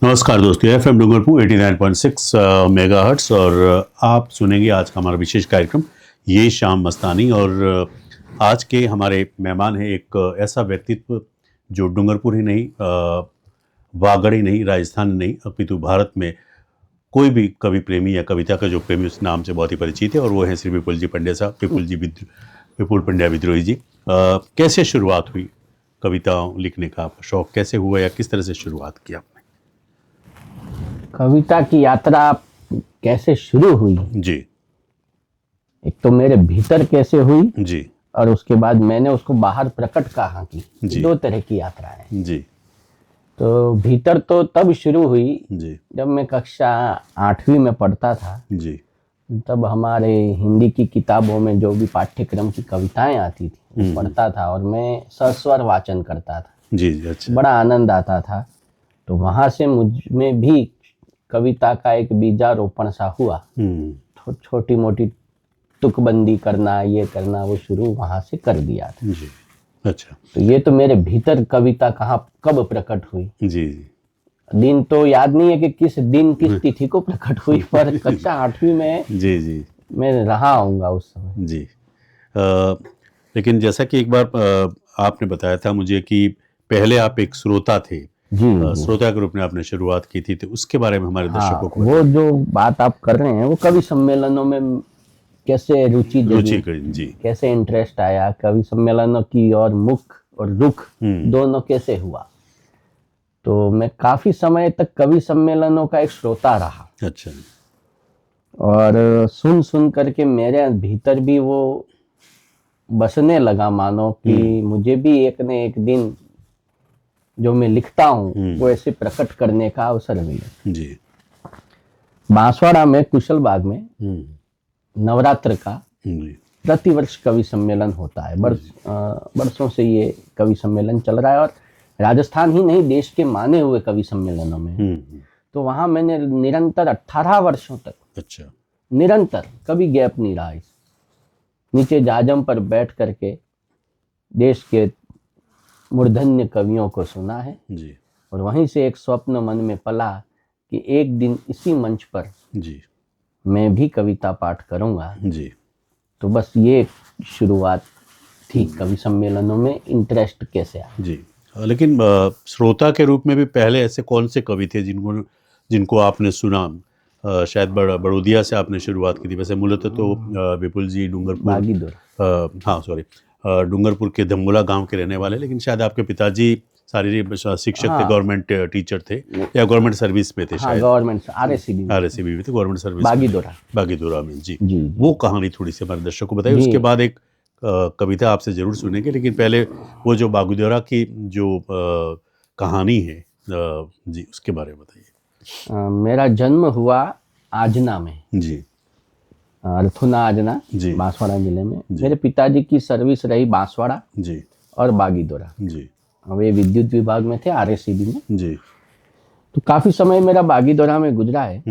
नमस्कार दोस्तों, FM Dungarpur 89.6 megahertz और आप सुनेंगे आज का हमारा विशेष कार्यक्रम ये शाम मस्तानी। और आज के हमारे मेहमान हैं एक ऐसा व्यक्तित्व जो डूंगरपुर ही नहीं, वागड़ ही नहीं, राजस्थान ही नहीं, अपितु भारत में कोई भी कवि प्रेमी या कविता का जो प्रेमी उस नाम से बहुत ही परिचित है, और वो हैं श्री विपुल जी पंड्या साहब। विपुल पंड्या विद्रोही जी, कैसे शुरुआत हुई कविताओं लिखने का? आपका शौक कैसे हुआ या किस तरह से शुरुआत की आपने? कविता की यात्रा कैसे शुरू हुई? जी एक तो मेरे भीतर कैसे हुई जी और उसके बाद मैंने उसको बाहर प्रकट कहाँ की। जी। दो तरह की यात्रा है। जी तो भीतर तो तब शुरू हुई जी जब मैं कक्षा 8वीं में पढ़ता था। जी तब हमारे हिंदी की किताबों में जो भी पाठ्यक्रम की कविताएं आती थी वो पढ़ता था और मैं सस्वर वाचन करता था। जी जी। अच्छा। बड़ा आनंद आता था। तो वहां से मुझ में भी कविता का एक बीजारोपण सा हुआ। छोटी मोटी तुकबंदी करना, ये करना, वो शुरू वहां से कर दिया था। जी। अच्छा। तो ये तो मेरे भीतर कविता कहाँ कब प्रकट हुई, जी जी दिन तो याद नहीं है कि किस दिन किस तिथि को प्रकट हुई, पर कक्षा 8वीं में जी जी मैं रहा हूँगा उस समय। जी। लेकिन जैसा कि एक बार आपने बताया था मुझे कि पहले आप एक श्रोता थे। जी श्रोता के रूप में आपने शुरुआत की थी, तो उसके बारे में हमारे दर्शकों को वो जो बात आप कर रहे हैं वो कवि सम्मेलनों में कैसे रुचि जगी, जी कैसे इंटरेस्ट आया, कवि सम्मेलनों की और मुख और रुख दोनों कैसे हुआ। तो मैं काफी समय तक कवि सम्मेलनों का एक श्रोता रहा। अच्छा। और सुन सुन करके मेरे भीतर भी वो बसने लगा, मानो कि मुझे भी एक न एक दिन जो मैं लिखता हूँ वो ऐसे प्रकट करने का अवसर मिले। जी। बांसवाड़ा में कुशल बाग में नवरात्र का प्रतिवर्ष कवि सम्मेलन होता है। वर्षों से ये कवि सम्मेलन चल रहा है और राजस्थान ही नहीं देश के माने हुए कवि सम्मेलनों में। तो वहां मैंने निरंतर 18 वर्षों तक, अच्छा, निरंतर कभी गैप नहीं रहा। नीचे जाजम पर बैठ करके देश के मूर्धन्य कवियों को सुना है जी। और वहीं से एक स्वप्न मन में पला कि एक दिन इसी मंच पर जी मैं भी कविता पाठ करूंगा। जी। तो बस ये शुरुआत थी कवि सम्मेलनों में इंटरेस्ट कैसे आया। जी। लेकिन श्रोता के रूप में भी पहले ऐसे कौन से कवि थे जिनको आपने सुना? शायद बड़ौदिया से आपने शुरुआत की थी। वैसे मूलतः तो विपुल जी डूंगरपुर, हाँ सॉरी, डूंगरपुर के धम्बुला गांव के रहने वाले, लेकिन शायद आपके पिताजी शारीरिक शिक्षक थे, गवर्नमेंट टीचर थे या गवर्नमेंट सर्विस में थे शायद। गवर्नमेंट आरएससीबी में थे, गवर्नमेंट सर्विस बागीदोरा में। जी। वो कहानी थोड़ी सी हमारे दर्शकों को बताइए। उसके बाद एक कविता आपसे जरूर सुनेंगे, लेकिन पहले वो जो बागीदोरा की जो कहानी है, जी, उसके बारे में बताइए। मेरा जन्म हुआ आजना में। जी। अर्थुना आजना, बांसवाड़ा जिले में। मेरे पिताजी की सर्विस रही बांसवाड़ा जी और बागीदोरा जी। वे विद्युत विभाग में थे, आरएससीबी में जी। तो काफी समय मेरा बागीदोरा में गुजरा है।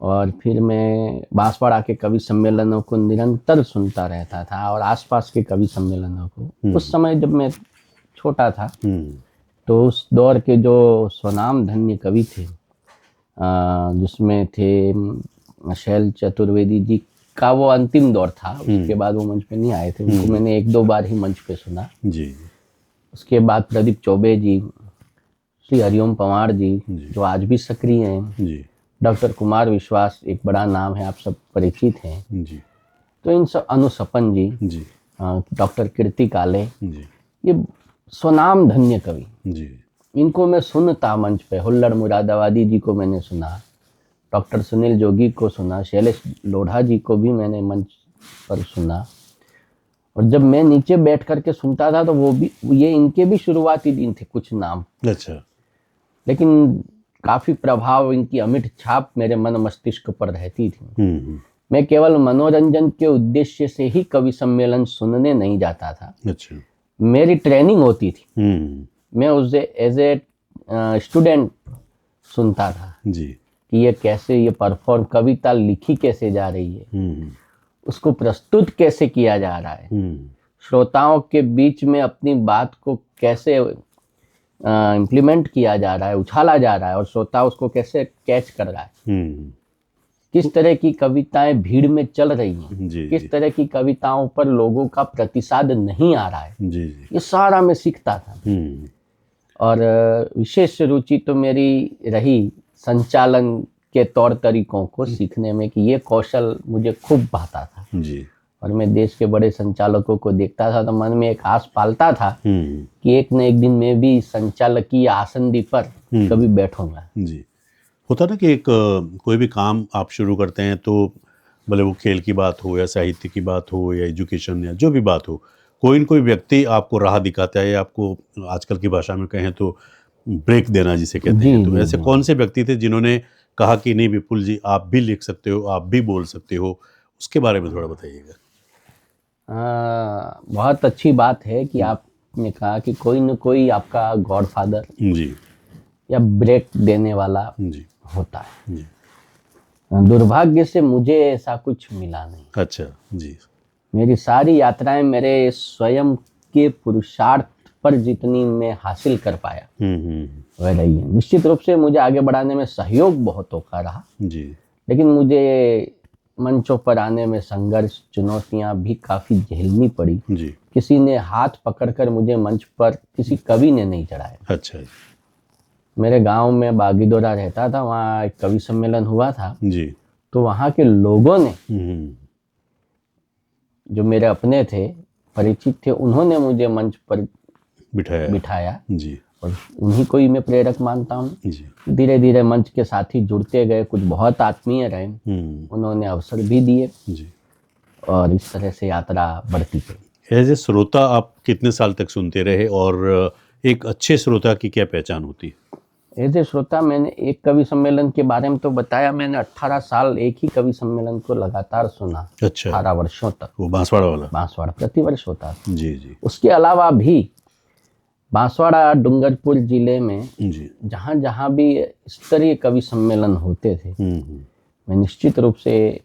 और फिर मैं बांसवाड़ा के कवि सम्मेलनों को निरंतर सुनता रहता था और आसपास के कवि सम्मेलनों को। उस समय जब मैं छोटा था तो उस दौर के जो स्वनाम धन्य कवि थे, जिसमें थे शैल चतुर्वेदी जी का वो अंतिम दौर था। उसके बाद वो मंच पे नहीं आए थे, उनको मैंने 1-2 बार ही मंच पे सुना जी। उसके बाद प्रदीप चौबे जी, श्री हरिओम पंवार जी जो आज भी सक्रिय हैं जी। डॉक्टर कुमार विश्वास, एक बड़ा नाम है, आप सब परिचित हैं जी। तो इन सब, अनुसपन जी जी, डॉक्टर कीर्ति काले जी, ये स्वनाम धन्य कवि जी, इनको मैं सुनता मंच पे। हुल्लड़ मुरादाबादी जी को मैंने सुना, डॉक्टर सुनील जोगी को सुना, शैलेश लोढ़ा जी को भी मैंने मंच पर सुना। और जब मैं नीचे बैठ करके सुनता था तो वो भी, ये इनके भी शुरुआती दिन थे कुछ नाम। अच्छा। लेकिन काफी प्रभाव, इनकी अमिट छाप मेरे मन मस्तिष्क पर रहती थी। मैं केवल मनोरंजन के उद्देश्य से ही कवि सम्मेलन सुनने नहीं जाता था। अच्छा। मेरी ट्रेनिंग होती थी। मैं उसे एज ए स्टूडेंट सुनता था जी कि ये कैसे, ये परफॉर्म, कविता लिखी कैसे जा रही है, उसको प्रस्तुत कैसे किया जा रहा है, श्रोताओं के बीच में अपनी बात को कैसे इम्प्लीमेंट किया जा रहा है, उछाला जा रहा है और श्रोता उसको कैसे कैच कर रहा है, किस तरह की कविताएं भीड़ में चल रही हैं, किस तरह की कविताओं पर लोगों का प्रतिसाद नहीं आ रहा है, ये सारा मैं सीखता था। और विशेष रुचि तो मेरी रही संचालन के तौर तरीकों को सीखने में, कि ये कौशल मुझे खूब भाता था जी। और मैं देश के बड़े संचालकों को देखता था तो मन में एक आस पालता था कि एक न एक दिन मैं भी संचालकीय आसंदी पर कभी बैठूंगा जी। होता ना कि एक कोई भी काम आप शुरू करते हैं तो भले वो खेल की बात हो या साहित्य की बात हो या एजुकेशन या जो भी बात हो, कोई न कोई व्यक्ति आपको राह दिखाता है, आपको आजकल की भाषा में कहें तो ब्रेक देना जिसे कहते हैं। तो ऐसे कौन से व्यक्ति थे जिन्होंने कहा कि नहीं विपुल जी आप भी लिख सकते हो, आप भी बोल सकते हो, उसके बारे में थोड़ा बताइएगा। बहुत अच्छी बात है कि आपने कहा कि कोई न कोई आपका गॉडफादर जी या ब्रेक देने वाला जी होता है जी। दुर्भाग्य से मुझे ऐसा कुछ मिला नहीं। अच्छा जी। मेरी सारी यात्राएं मेरे स्वयं के पुरुषार्थ पर जितनी मैं हासिल कर पाया वह रही है। निश्चित रूप से मुझे आगे बढ़ाने में सहयोग बहुतों का रहा जी, लेकिन मुझे मंचों पर आने में संघर्ष, चुनौतियां भी काफी झेलनी पड़ी जी। किसी ने हाथ पकड़कर मुझे मंच पर किसी कवि ने नहीं चढ़ाया। अच्छा। मेरे गांव में बागीदोरा रहता था, वहाँ एक कवि सम्मेलन हुआ था जी। तो वहाँ के लोगों ने जो मेरे अपने थे, परिचित थे, उन्होंने मुझे मंच पर बिठाया जी। और उन्हीं को ही मैं प्रेरक मानता हूँ। धीरे धीरे मंच के साथी जुड़ते गए, कुछ बहुत आत्मीय रहे, उन्होंने अवसर भी दिए जी। और इस तरह से यात्रा बढ़ती गई। एज ए श्रोता आप कितने साल तक सुनते रहे और एक अच्छे श्रोता की क्या पहचान होती है? एज ए श्रोता मैंने एक कवि सम्मेलन के बारे में तो बताया, मैंने 18 साल एक ही कवि सम्मेलन को लगातार सुना। अच्छा। 18 वर्षों तक। वो बांसवाड़ा वाला? बांसवाड़ा प्रतिवर्ष होता था जी जी। उसके अलावा भी बांसवाड़ा डूंगरपुर जिले में जी जहाँ जहाँ भी स्तरीय कवि सम्मेलन होते थे मैं निश्चित रूप से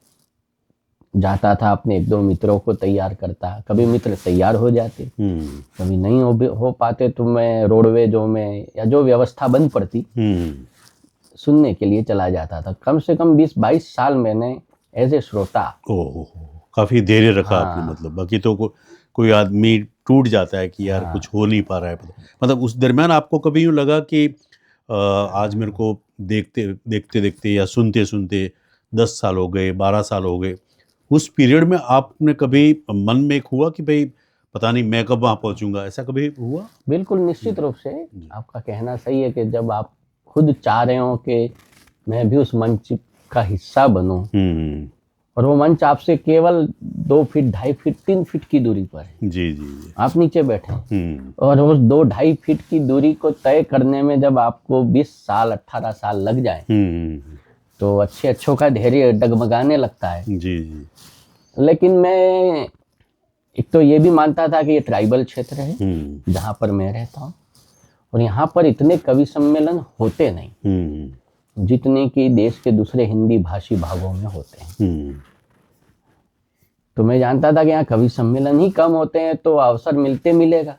जाता था, अपने एक दो मित्रों को तैयार करता। कभी मित्र तैयार हो जाते, कभी नहीं हो पाते तो मैं रोडवेजों में या जो व्यवस्था बन पड़ती सुनने के लिए चला जाता था। कम से कम 20-22 साल मैंने एज ए श्रोता काफी धैर्य रखा आपने। मतलब बाकी तो कोई आदमी टूट जाता है कि यार कुछ हो नहीं पा रहा है। मतलब उस दरमियान आपको कभी यूँ लगा कि आज मेरे को देखते देखते या सुनते सुनते 10 साल हो गए, 12 साल हो गए, उस पीरियड में आपने कभी मन में एक हुआ कि भाई पता नहीं मैं कब वहाँ पहुँचूंगा, ऐसा कभी हुआ? बिल्कुल निश्चित रूप से आपका कहना सही है कि जब आप खुद चाह रहे हो कि मैं भी उस मंच का हिस्सा बनूं और वो मंच आपसे केवल 2 फीट, 2.5 फीट, 3 फीट की दूरी पर है जी जी जी। आप नीचे बैठे और उस 2-2.5 फीट की दूरी को तय करने में जब आपको 20 साल 18 साल लग जाए तो अच्छों का धैर्य डगमगाने लगता है जी जी। लेकिन मैं एक तो ये भी मानता था कि ये ट्राइबल क्षेत्र है जहाँ पर मैं रहता हूँ और यहाँ पर इतने कवि सम्मेलन होते नहीं जितने कि देश के दूसरे हिंदी भाषी भागों में होते हैं। तो मैं जानता था कि यहाँ कवि सम्मेलन ही कम होते हैं तो अवसर मिलेगा।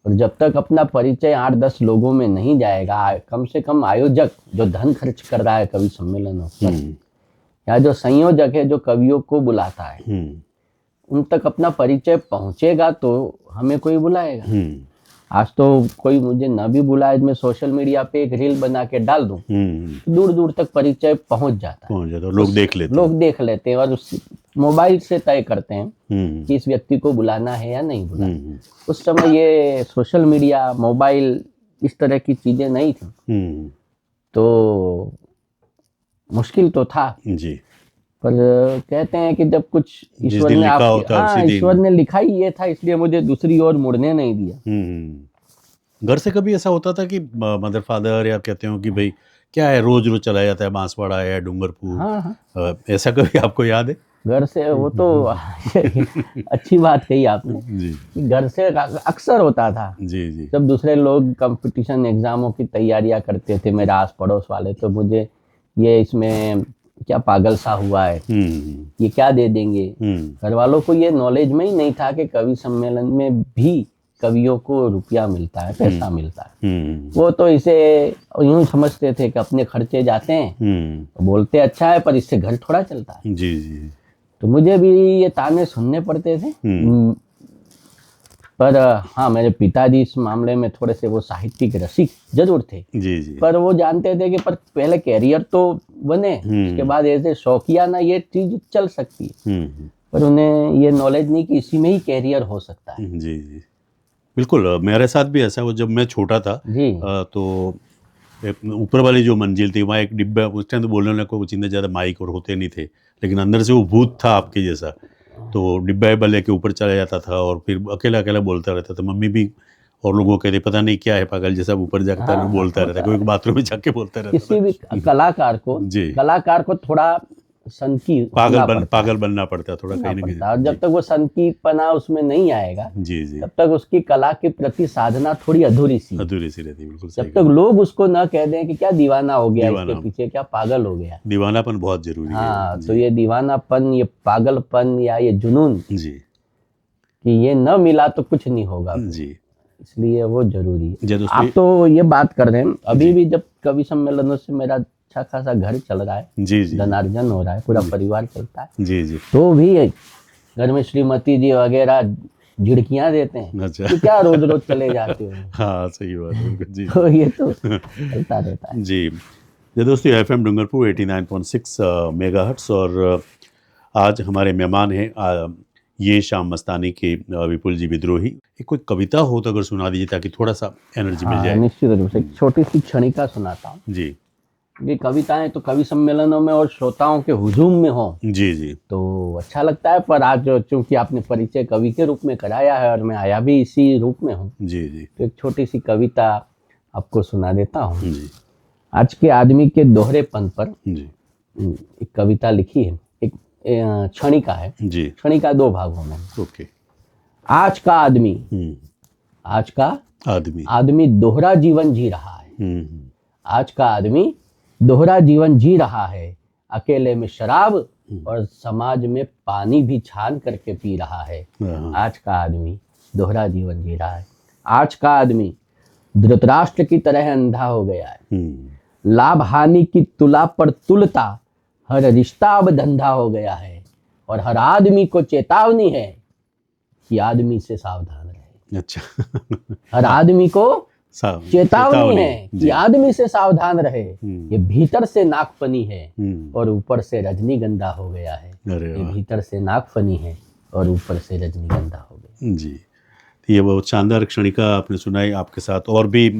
और जब तक अपना परिचय 8-10 लोगों में नहीं जाएगा, कम से कम आयोजक जो धन खर्च कर रहा है कवि सम्मेलनों पर या जो संयोजक है जो कवियों को बुलाता है उन तक अपना परिचय पहुंचेगा तो हमें कोई बुलाएगा। आज तो कोई मुझे न भी बुलाए, मैं सोशल मीडिया पे एक रील बना के डाल दूं दूर दूर तक परिचय पहुंच जाता है, लोग देख लेते हैं और उस मोबाइल से तय करते हैं कि इस व्यक्ति को बुलाना है या नहीं बुलाना। उस समय ये सोशल मीडिया, मोबाइल, इस तरह की चीजें नहीं थी तो मुश्किल तो था जी। पर कहते हैं कि जब कुछ ईश्वर ने लिखा ही ये था, इसलिए मुझे दूसरी ओर मुड़ने नहीं दिया। घर से कभी ऐसा होता था कि मदर फादर या कहते हो कि भाई क्या है रोज रोज चला जाता है बांसवाड़ा या डूंगरपुर? हाँ। ऐसा कभी आपको याद है? घर से वो तो अच्छी बात कही आपने जी। घर से अक्सर होता था जी जी। जब दूसरे लोग कंपटीशन एग्जामों की तैयारियां करते थे मेरे आस पड़ोस वाले, तो मुझे ये इसमें क्या पागल सा हुआ है, ये क्या दे देंगे। घर वालों को ये नॉलेज में ही नहीं था कि कवि सम्मेलन में भी कवियों को रुपया मिलता है, पैसा मिलता है। वो तो इसे यूं समझते थे कि अपने खर्चे जाते हैं, बोलते अच्छा है पर इससे घर थोड़ा चलता है। जी जी। तो मुझे भी ये ताने सुनने पड़ते थे। पर हाँ, मेरे पिताजी इस मामले में थोड़े से वो साहित्यिक रसिक जरूर थे। जी जी। पर वो जानते थे कि पर पहले कैरियर तो बने, उसके बाद ऐसे शौकियाना ये चीज चल सकती है। पर उन्हें ये नॉलेज नहीं कि इसी में ही कैरियर हो सकता है। जी जी बिल्कुल। मेरे साथ भी ऐसा हुआ। जब मैं छोटा था जी। तो ऊपर वाली जो मंजिल थी वहाँ एक डिब्बा, उस टाइम तो बोलने वाले को कुछ इतने ज़्यादा माइक और होते नहीं थे, लेकिन अंदर से वो भूत था आपके जैसा। तो डिब्बा डिब्बा लेके ऊपर चला जाता था और फिर अकेला अकेला बोलता रहता था। मम्मी भी और लोगों कहते पता नहीं क्या है पागल जैसा, ऊपर जाकर हाँ, बोलता रहता, कोई बाथरूम में जाके बोलता रहता। किसी भी कलाकार को थोड़ा पागल बनना पड़ता है थोड़ा, कहीं ना कहीं। और जब तक वो सनकीपना उसमें नहीं आएगा, जी जी, तब तक उसकी कला के प्रति साधना थोड़ी अधूरी सी रहती है। बिल्कुल जब तक लोग उसको न कह दें कि क्या दीवाना हो गया, इसके पीछे क्या पागल हो गया। दीवानापन बहुत जरूरी है। हाँ, तो ये दीवानापन, ये पागलपन या ये जुनून जी कि ये न मिला तो कुछ नहीं होगा जी, इसलिए वो जरूरी है। आप तो ये बात कर रहे हैं, अभी भी जब कवि सम्मेलनों से मेरा अच्छा खासा घर चल रहा है, जी जी, धनार्जन हो रहा है, पूरा परिवार चलता है। जी जी, तो भी घर में श्रीमती जी वगैरह झिड़कियां देते हैं। अच्छा, कि क्या रोज रोज चले जाते हो। हाँ सही बात है जी। तो ये तो चलता रहता है जी। ये दोस्तों FM डूंगरपुर 89.6 मेगाहर्ट्ज, और आज हमारे मेहमान हैं ये शाम मस्तानी के विपुल जी विद्रोही। एक कोई कविता हो तो अगर सुना दीजिए ताकि थोड़ा सा एनर्जी मिल जाए। निश्चित रूप से एक छोटी सी क्षणिका सुनाता हूँ जी। ये कविताएं तो कवि सम्मेलनों में और श्रोताओं के हुजूम में हो जी जी, तो अच्छा लगता है, पर आज चूंकि आपने परिचय कवि के रूप में कराया है और मैं आया भी इसी रूप में हूँ, जी जी, तो एक छोटी सी कविता आपको सुना देता हूँ। जी, आज के आदमी के दोहरेपन पर जी, एक कविता लिखी है, एक क्षणिका है जी, क्षणिका 2 भागों में। ओके। आज का आदमी आज का आदमी दोहरा जीवन जी रहा है। आज का आदमी दोहरा जीवन जी रहा है, अकेले में शराब और समाज में पानी भी छान करके पी रहा है। आज का आदमी दोहरा जीवन जी रहा है। आज का आदमी धृतराष्ट्र की तरह अंधा हो गया है। लाभ हानि की तुला पर तुलता हर रिश्ता अब धंधा हो गया है, और हर आदमी को चेतावनी है कि आदमी से सावधान रहे। अच्छा। हर आदमी को चेतावनी है कि आदमी से सावधान रहे। ये भीतर से नागफनी है और ऊपर से रजनीगंधा हो गया है। ये भीतर से नागफनी है और ऊपर से रजनीगंधा हो गया। जी, तो ये बहुत शानदार क्षणिका आपने सुनाई। आपके साथ और भी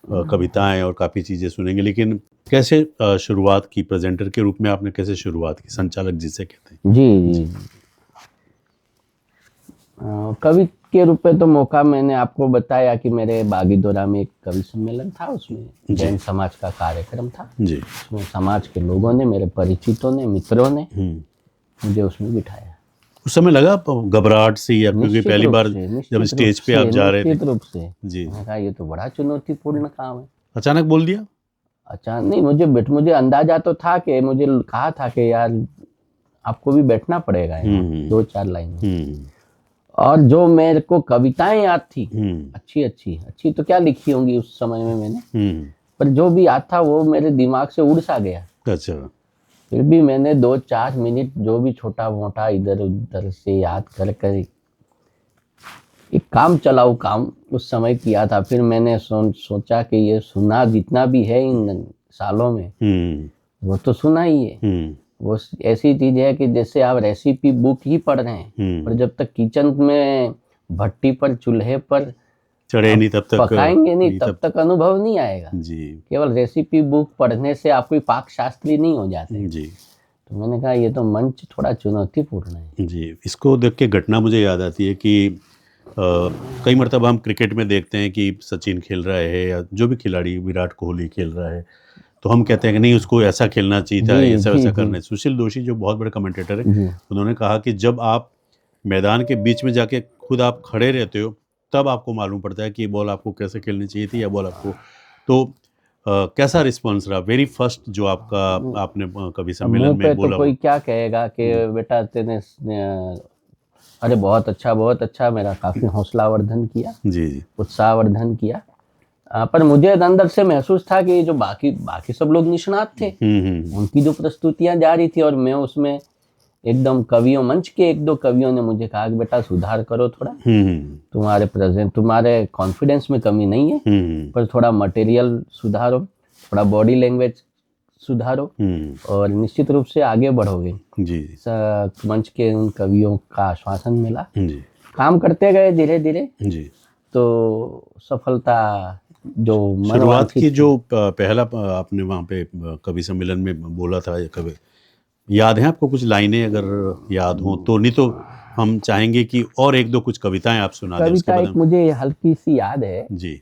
कविताएं और काफ़ी चीज़ें सुनेंगे, लेकिन कैसे शुरुआत की प्रेजेंटर के रूप में आपने, कैसे शुरुआत की, संचालक जिसे कहते हैं? जी जी, कवि के रूप में तो मौका मैंने आपको बताया कि मेरे बागीदोरा में एक कवि सम्मेलन था, उसमें जैन समाज का कार्यक्रम था जी। उसमें समाज के लोगों ने, मेरे परिचितों ने, मित्रों ने मुझे उसमें बिठाया। उस समय लगा घबराहट सी, या क्योंकि पहली बार जब स्टेज पे आप जा रहे थे? निश्चित रूप से जी। मैंने कहा ये तो बड़ा चुनौतीपूर्ण काम है। अचानक बोल दिया? अचानक नहीं, मुझे अंदाजा तो था कि मुझे कहा था कि यार आपको भी बैठना पड़ेगा 2-4 लाइन। और जो मेरे को कविताएं याद थी अच्छी तो क्या लिखी होंगी उस समय में मैंने, पर जो भी याद था वो मेरे दिमाग से उड़ सा गया। अच्छा। फिर भी मैंने 2-4 मिनट जो भी छोटा मोटा इधर उधर से याद कर एक काम चलाऊ काम उस समय किया था। फिर मैंने सोचा कि ये सुना जितना भी है इन सालों में वो तो सुना ही है। वो ऐसी चीज है कि जैसे आप रेसिपी बुक ही पढ़ रहे हैं, पर जब तक किचन में भट्टी पर चूल्हे पर चढ़े नहीं तब तक पकाएंगे नहीं तब तक अनुभव नहीं आएगा जी। केवल रेसिपी बुक पढ़ने से आप कोई पाक शास्त्री नहीं हो जाते जी। तो मैंने कहा ये तो मंच थोड़ा चुनौतीपूर्ण है जी। इसको देख के घटना मुझे याद आती है कि कई मरतबा हम क्रिकेट में देखते हैं कि सचिन खेल रहा है या जो भी खिलाड़ी, विराट कोहली खेल रहा है, तो हम कहते हैं कि नहीं उसको ऐसा खेलना चाहिए था, ऐसा वैसा करना है। सुशील दोषी जो बहुत बड़े कमेंटेटर है, उन्होंने कहा कि जब आप मैदान के बीच में जाके खुद आप खड़े रहते हो तब आपको मालूम पड़ता है कि ये बॉल आपको कैसे खेलनी चाहिए थी या बॉल आपको। तो कैसा रिस्पॉन्स रहा वेरी फर्स्ट जो आपने कभी सम्मेलन में बोला? तो कोई क्या कहेगा कि बेटा तेने अरे बहुत अच्छा, मेरा काफी हौसलावर्धन किया, जी, उत्साहवर्धन किया। पर मुझे अंदर से महसूस था कि जो बाकी सब लोग निष्णात थे, उनकी जो प्रस्तुतियां जा रही थी और मैं उसमें एकदम मंच के 1-2 कवियों ने मुझे कहा कि बेटा सुधार करो थोड़ा, तुम्हारे कॉन्फिडेंस में कमी नहीं है, पर थोड़ा मटेरियल सुधारो, थोड़ा बॉडी लैंग्वेज सुधारो और निश्चित रूप से आगे बढ़ोगे। जी, मंच के उन कवियों का आश्वासन मिला, काम करते गए धीरे धीरे, तो सफलता जो शुरुआत की जो पहला आपने वहाँ पे कवि सम्मेलन में बोला था, या कभी याद है आपको कुछ लाइनें अगर याद हो तो? नहीं तो हम चाहेंगे कि और 1-2 कुछ कविताएं आप सुना दें। कविता एक मुझे हल्की सी याद है जी।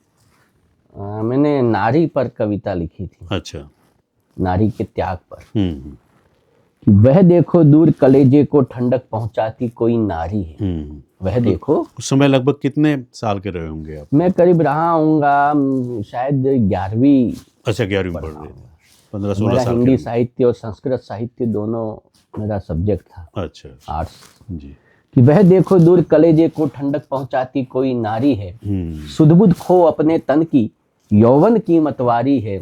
मैंने नारी पर कविता लिखी थी। अच्छा। नारी के त्याग पर। वह देखो दूर कलेजे को ठंडक पहुंचाती कोई नारी है। वह देखो। उस समय लगभग कितने साल के रहे होंगे आप? मैं करीब रहा हूँगा शायद 11वीं। अच्छा, 11वीं पढ़ रहे थे। 15-16 साल। हिंदी साहित्य और संस्कृत साहित्य दोनों मेरा सब्जेक्ट था। अच्छा, आर्ट्स। जी। कि वह देखो दूर कलेजे को ठंडक पहुंचाती कोई नारी है, सुध-बुध खो अपने तन की यौवन की मतवारी है।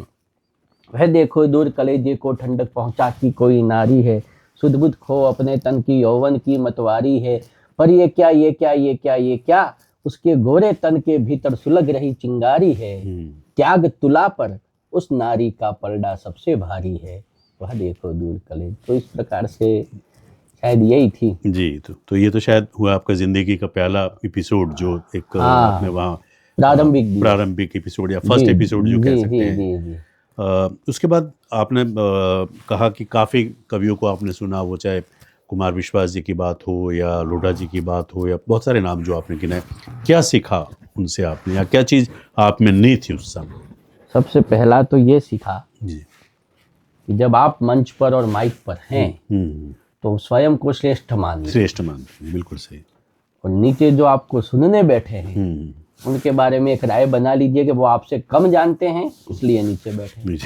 वह देखो दूर कलेजे को ठंडक पहुंचाती कोई नारी है, सुध-बुध खो अपने तन की यौवन की मतवारी है। पर ये क्या उसके गोरे तन के भीतर सुलग रही चिंगारी है। त्याग तुला पर उस नारी का पलड़ा सबसे भारी है। वह देखो दूर कलेज। तो इस प्रकार से शायद यही थी जी। तो ये तो शायद हुआ आपका जिंदगी का पहला एपिसोड, जो एक आपने वहाँ प्रारंभिक एपिसोड या फर्स्ट एपिसोड जो कह सकते हैं। उसके बाद आपने कहा कि काफ़ी कवियों को आपने सुना, वो चाहे कुमार विश्वास जी की बात हो या लोढ़ा जी की बात हो, या बहुत सारे नाम जो आपने गिनाए। क्या सीखा उनसे आपने, या क्या चीज़ आप में नहीं थी उस समय? सबसे पहला तो ये सीखा जी कि जब आप मंच पर और माइक पर हैं तो स्वयं को श्रेष्ठ मान, बिल्कुल सही। और नीचे जो आपको सुनने बैठे हैं उनके बारे में एक राय बना लीजिए कि वो आपसे कम जानते हैं, इसलिए नीचे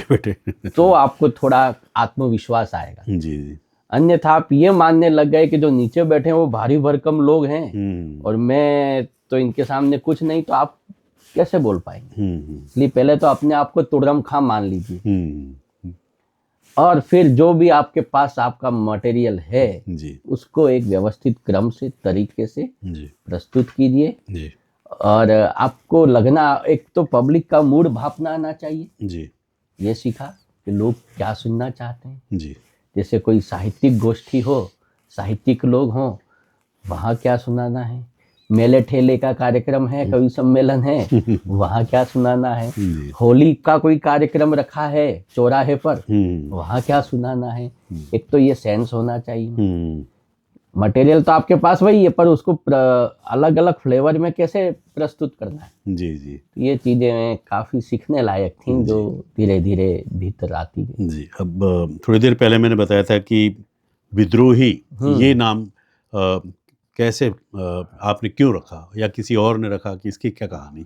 बैठे तो आपको थोड़ा आत्मविश्वास आएगा। जी। अन्यथा आप ये मानने लग गए कि जो नीचे बैठे हैं वो भारी भरकम लोग हैं और मैं तो इनके सामने कुछ नहीं, तो आप कैसे बोल पाएंगे। इसलिए पहले तो अपने आप को तुर्रम खां मान लीजिए, और फिर जो भी आपके पास आपका मटेरियल है जी, उसको एक व्यवस्थित क्रम से, तरीके से प्रस्तुत कीजिए। और आपको लगना, एक तो पब्लिक का मूड भापना आना चाहिए जी। ये सीखा कि लोग क्या सुनना चाहते हैं जी। जैसे कोई साहित्यिक गोष्ठी हो, साहित्यिक लोग हों, वहाँ क्या सुनाना है। मेले ठेले का कार्यक्रम है, कवि सम्मेलन है, वहाँ क्या सुनाना है। होली का कोई कार्यक्रम रखा है चौराहे पर, वहाँ क्या सुनाना है। एक तो ये सेंस होना चाहिए। मटेरियल तो आपके पास वही है, पर उसको अलग अलग फ्लेवर में कैसे प्रस्तुत करना है। जी जी। ये चीजें काफी सीखने लायक थी, जो धीरे धीरे भीतर आती गई। जी। अब थोड़ी देर पहले मैंने बताया था कि विद्रोही ये नाम कैसे आपने क्यों रखा, या किसी और ने रखा, कि इसकी क्या कहानी?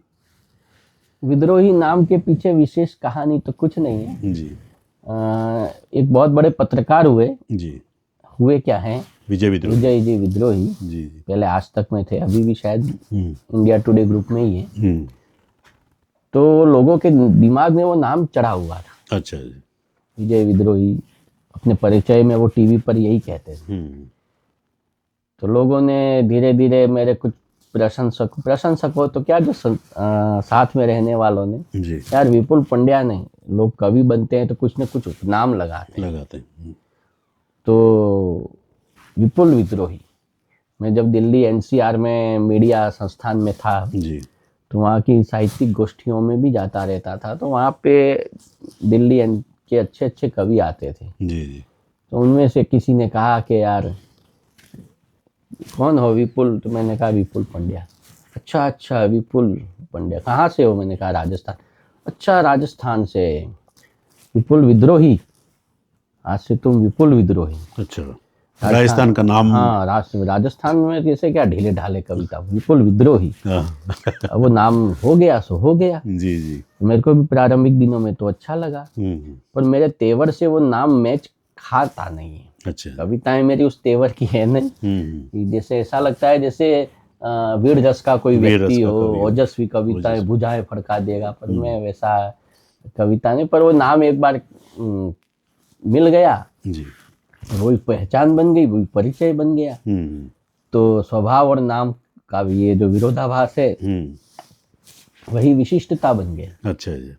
विद्रोही नाम के पीछे विशेष कहानी तो कुछ नहीं है जी। एक बहुत बड़े पत्रकार हुए क्या हैं, विजय जी विद्रोही जी। पहले आज तक में थे, अभी भी शायद इंडिया टुडे ग्रुप में ही है। तो लोगों के दिमाग में वो नाम चढ़ा हुआ था। अच्छा जी। विजय विद्रोही, अपने परिचय में वो टीवी पर यही कहते थे। तो लोगों ने धीरे धीरे, मेरे कुछ प्रशंसक हो तो क्या, जो साथ में रहने वालों ने, यार विपुल पंड्या नहीं, लोग कवि बनते हैं तो कुछ न कुछ उपनाम लगाते हैं। तो विपुल विद्रोही, मैं जब दिल्ली एनसीआर में मीडिया संस्थान में था जी, तो वहाँ की साहित्यिक गोष्ठियों में भी जाता रहता था। तो वहाँ पे दिल्ली के अच्छे अच्छे कवि आते थे जी जी। तो उनमें से किसी ने कहा कि यार कौन हो विपुल, तो मैंने कहा विपुल पंड्या। अच्छा विपुल पंड्या, कहाँ से हो? मैंने कहा राजस्थान। अच्छा राजस्थान से, विपुल विद्रोही, आज से तुम विपुल विद्रोही। अच्छा, राजस्थान का नाम? हाँ, राजस्थान में जैसे क्या ढीले ढाले कविता, विपुल विद्रोही। वो नाम हो गया सो हो गया। जी जी। मेरे को भी प्रारंभिक दिनों में तो अच्छा लगा, पर मेरे तेवर से वो नाम मैच खाता नहीं है। अच्छा। कविताएं मेरी उस तेवर की है नहीं कि जैसे ऐसा लगता है जैसे वीर रस का कोई व्यक्ति हो, ओजस्वी कविताएं भुजाएं फड़का देगा, पर मैं वैसा कविता नहीं। पर वो नाम एक बार मिल गया जी, वही पहचान बन गई, वही परिचय बन गया। तो स्वभाव और नाम का ये जो विरोधाभास है वही विशिष्टता बन गया। अच्छा जी।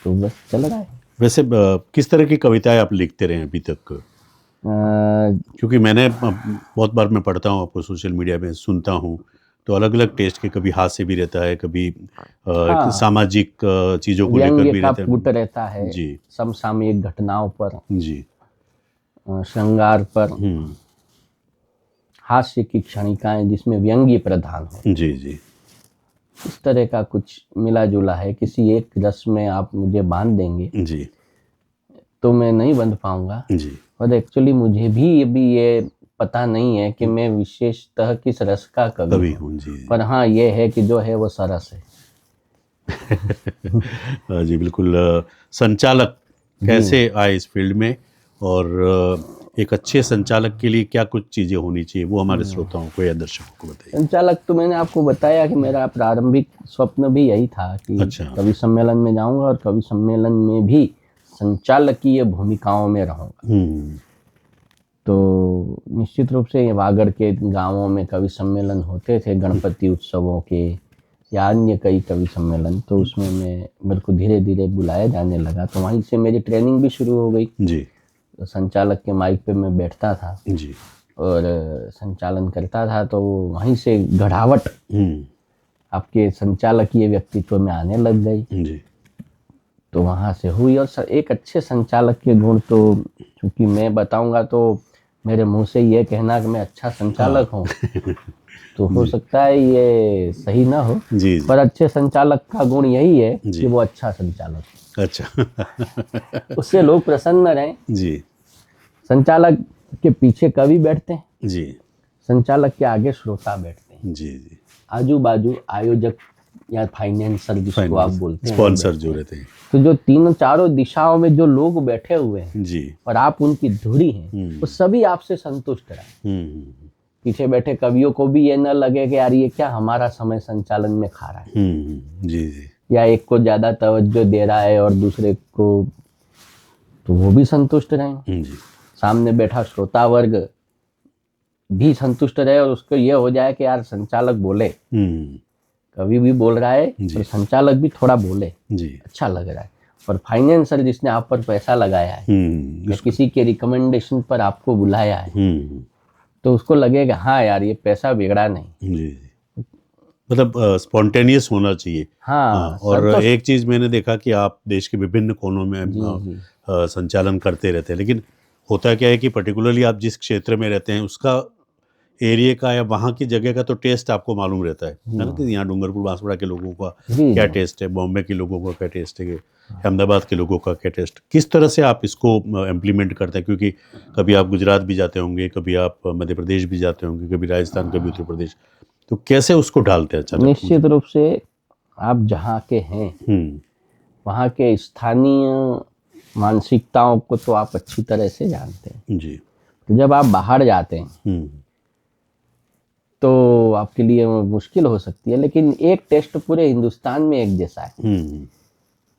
तो बस चल रहा है। वैसे किस तरह की कविताएं आप लिखते रहे अभी तक? क्योंकि मैंने बहुत बार मैं पढ़ता हूँ, आपको सोशल मीडिया में सुनता हूँ, तो अलग अलग टेस्ट के, कभी हास्य भी रहता है, कभी सामाजिक चीज़ों को लेकर भी रहता है, पुट रहता है जी, समसामयिक घटनाओं पर, जी, श्रृंगार पर, हास्य की क्षणिकाएं जिसमें व्यंग्य प्रधान हो, जी जी, इस तरह का कुछ मिला जुला है। किसी एक रस में आप मुझे बांध देंगे जी, तो मैं नहीं बंध पाऊंगा। जी, और एक्चुअली मुझे भी अभी ये पता नहीं है कि मैं विशेषतः किस रस का कवि हूँ, जी, पर हाँ ये है कि जो है वो सरस है। जी बिल्कुल। संचालक कैसे आए इस फील्ड में, और एक अच्छे संचालक के लिए क्या कुछ चीज़ें होनी चाहिए, वो हमारे श्रोताओं को या दर्शकों को बताइए। संचालक तो मैंने आपको बताया कि मेरा प्रारंभिक स्वप्न भी यही था कि अच्छा। कवि सम्मेलन में जाऊंगा और कवि सम्मेलन में भी संचालकीय भूमिकाओं में रहूंगा। तो निश्चित रूप से वागड़ के गांवों में कवि सम्मेलन होते थे, गणपति उत्सवों के या अन्य कई कवि सम्मेलन, तो उसमें मेरे को धीरे धीरे बुलाया जाने लगा। तो वहीं से मेरी ट्रेनिंग भी शुरू हो गई जी। तो संचालक के माइक पे मैं बैठता था जी और संचालन करता था, तो वहीं से गढ़ावट आपके संचालकीय व्यक्तित्व में आने लग गई जी। तो वहाँ से हुई। और एक अच्छे संचालक के गुण तो क्योंकि मैं बताऊंगा तो मेरे मुंह से ये कहना कि मैं अच्छा संचालक हूँ तो हो सकता है ये सही ना हो जी। पर अच्छे संचालक का गुण यही है कि वो अच्छा संचालक है। अच्छा उससे लोग प्रसन्न रहें जी। संचालक के पीछे कवि बैठते हैं जी, संचालक के आगे श्रोता बैठते हैं जी जी, आजू बाजू आयोजक या फाइनेंसर जिसको आप बोलते हैं, स्पॉन्सर जो रहते हैं। तो जो तीनों चारों दिशाओं में जो लोग बैठे हुए हैं जी और आप उनकी धुरी हैं, वो सभी आपसे संतुष्ट रहे। पीछे बैठे कवियों को भी ये न लगे कि यार ये क्या हमारा समय संचालन में खा रहा है जी जी, या एक को ज्यादा तवज्जो दे रहा है और दूसरे को, तो वो भी संतुष्ट रहें जी। सामने बैठा श्रोता वर्ग भी संतुष्ट रहे और उसको ये हो जाए कि यार संचालक बोले, कवि भी बोल रहा है और संचालक भी थोड़ा बोले जी, अच्छा लग रहा है। और फाइनेंसर जिसने आप पर पैसा लगाया है या किसी के रिकमेंडेशन पर आपको बुलाया है तो उसको लगेगा हाँ यार ये पैसा बिगड़ा नहीं जी। मतलब स्पॉन्टेनियस होना चाहिए। हाँ, और एक चीज़ मैंने देखा कि आप देश के विभिन्न कोनों में संचालन करते रहते हैं, लेकिन होता क्या है कि पर्टिकुलरली आप जिस क्षेत्र में रहते हैं उसका एरिया का या वहाँ की जगह का तो टेस्ट आपको मालूम रहता है ना, कि यहाँ डूंगरपुर बांसवाड़ा के लोगों का क्या टेस्ट है, बॉम्बे के लोगों का क्या टेस्ट है, अहमदाबाद के लोगों का क्या टेस्ट, किस तरह से आप इसको इम्प्लीमेंट करते हैं? क्योंकि कभी आप गुजरात भी जाते होंगे, कभी आप मध्य प्रदेश भी जाते होंगे, कभी राजस्थान, कभी उत्तर प्रदेश, तो कैसे उसको ढालते हैं? अच्छा, निश्चित रूप से आप जहाँ के हैं वहाँ के स्थानीय मानसिकताओं को तो आप अच्छी तरह से जानते हैं जी। तो जब आप बाहर जाते हैं तो आपके लिए मुश्किल हो सकती है, लेकिन एक टेस्ट पूरे हिंदुस्तान में एक जैसा है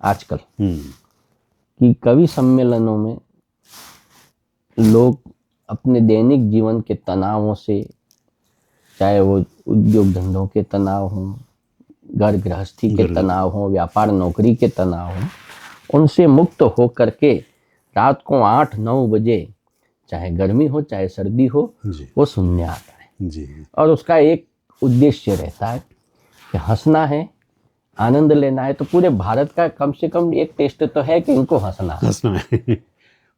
आजकल कि कवि सम्मेलनों में लोग अपने दैनिक जीवन के तनावों से, चाहे वो उद्योग धंधों के तनाव हों, घर गृहस्थी के तनाव हों, व्यापार नौकरी के तनाव हों, उनसे मुक्त हो करके रात को 8-9 बजे चाहे गर्मी हो चाहे सर्दी हो वो सुनने आता है जी। और उसका एक उद्देश्य रहता है कि हंसना है, आनंद लेना है। तो पूरे भारत का कम से कम एक टेस्ट तो है कि इनको हंसना है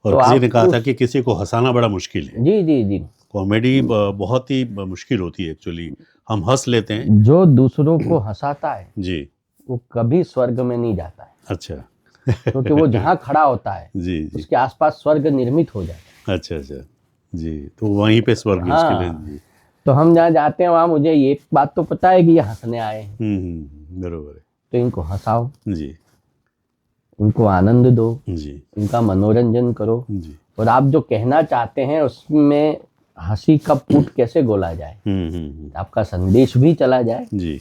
और तो किसी ने कहा था कि किसी को हंसाना बड़ा मुश्किल है जी जी जी, कॉमेडी बहुत ही मुश्किल होती है एक्चुअली, हम हंस लेते हैं। जो दूसरों को हंसाता है जी वो कभी स्वर्ग में नहीं जाता है। अच्छा क्योंकि वो जहाँ खड़ा होता है जी जी, उसके आसपास स्वर्ग निर्मित हो जाता है। अच्छा अच्छा जी, तो वहीं पे स्वर्ग मुश्किल है जी। तो हम जहाँ जाते हैं वहाँ मुझे ये बात तो पता है कि ये हंसने आए हैं, बरोबर है, तो इनको हंसाओ जी। उनको आनंद दो जी, उनका मनोरंजन करो जी, और आप जो कहना चाहते हैं उसमें हंसी का पुट कैसे गोला जाए, आपका संदेश भी चला जाए। जी,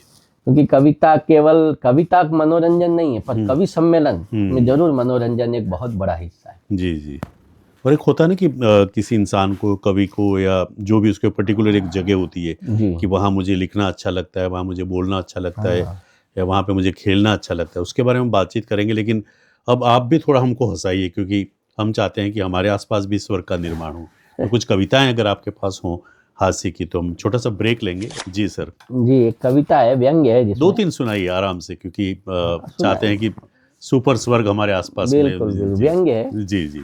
क्योंकि कविता केवल कविता मनोरंजन नहीं है, पर कवि सम्मेलन में जरूर मनोरंजन एक बहुत बड़ा हिस्सा है। जी, जी। और एक होता है ना कि किसी इंसान को, कवि को, या जो भी उसके पर्टिकुलर एक जगह होती है कि वहाँ मुझे लिखना अच्छा लगता है, वहाँ मुझे बोलना अच्छा लगता है, या वहाँ पे मुझे खेलना अच्छा लगता है, उसके बारे में बातचीत करेंगे। लेकिन अब आप भी थोड़ा हमको हंसाइए, क्योंकि हम चाहते हैं कि हमारे आसपास भी स्वर्ग का निर्माण हो। तो कुछ कविताएं अगर आपके पास हों हास्य की, तो हम छोटा सा ब्रेक लेंगे। जी सर। जी, एक कविता है, व्यंग्य है, जिसमें 2-3 सुनाइए आराम से, क्योंकि चाहते हैं कि सुपर स्वर्ग हमारे आसपास में। बिल्कुल बिल्कुल व्यंग्य है। जी, जी,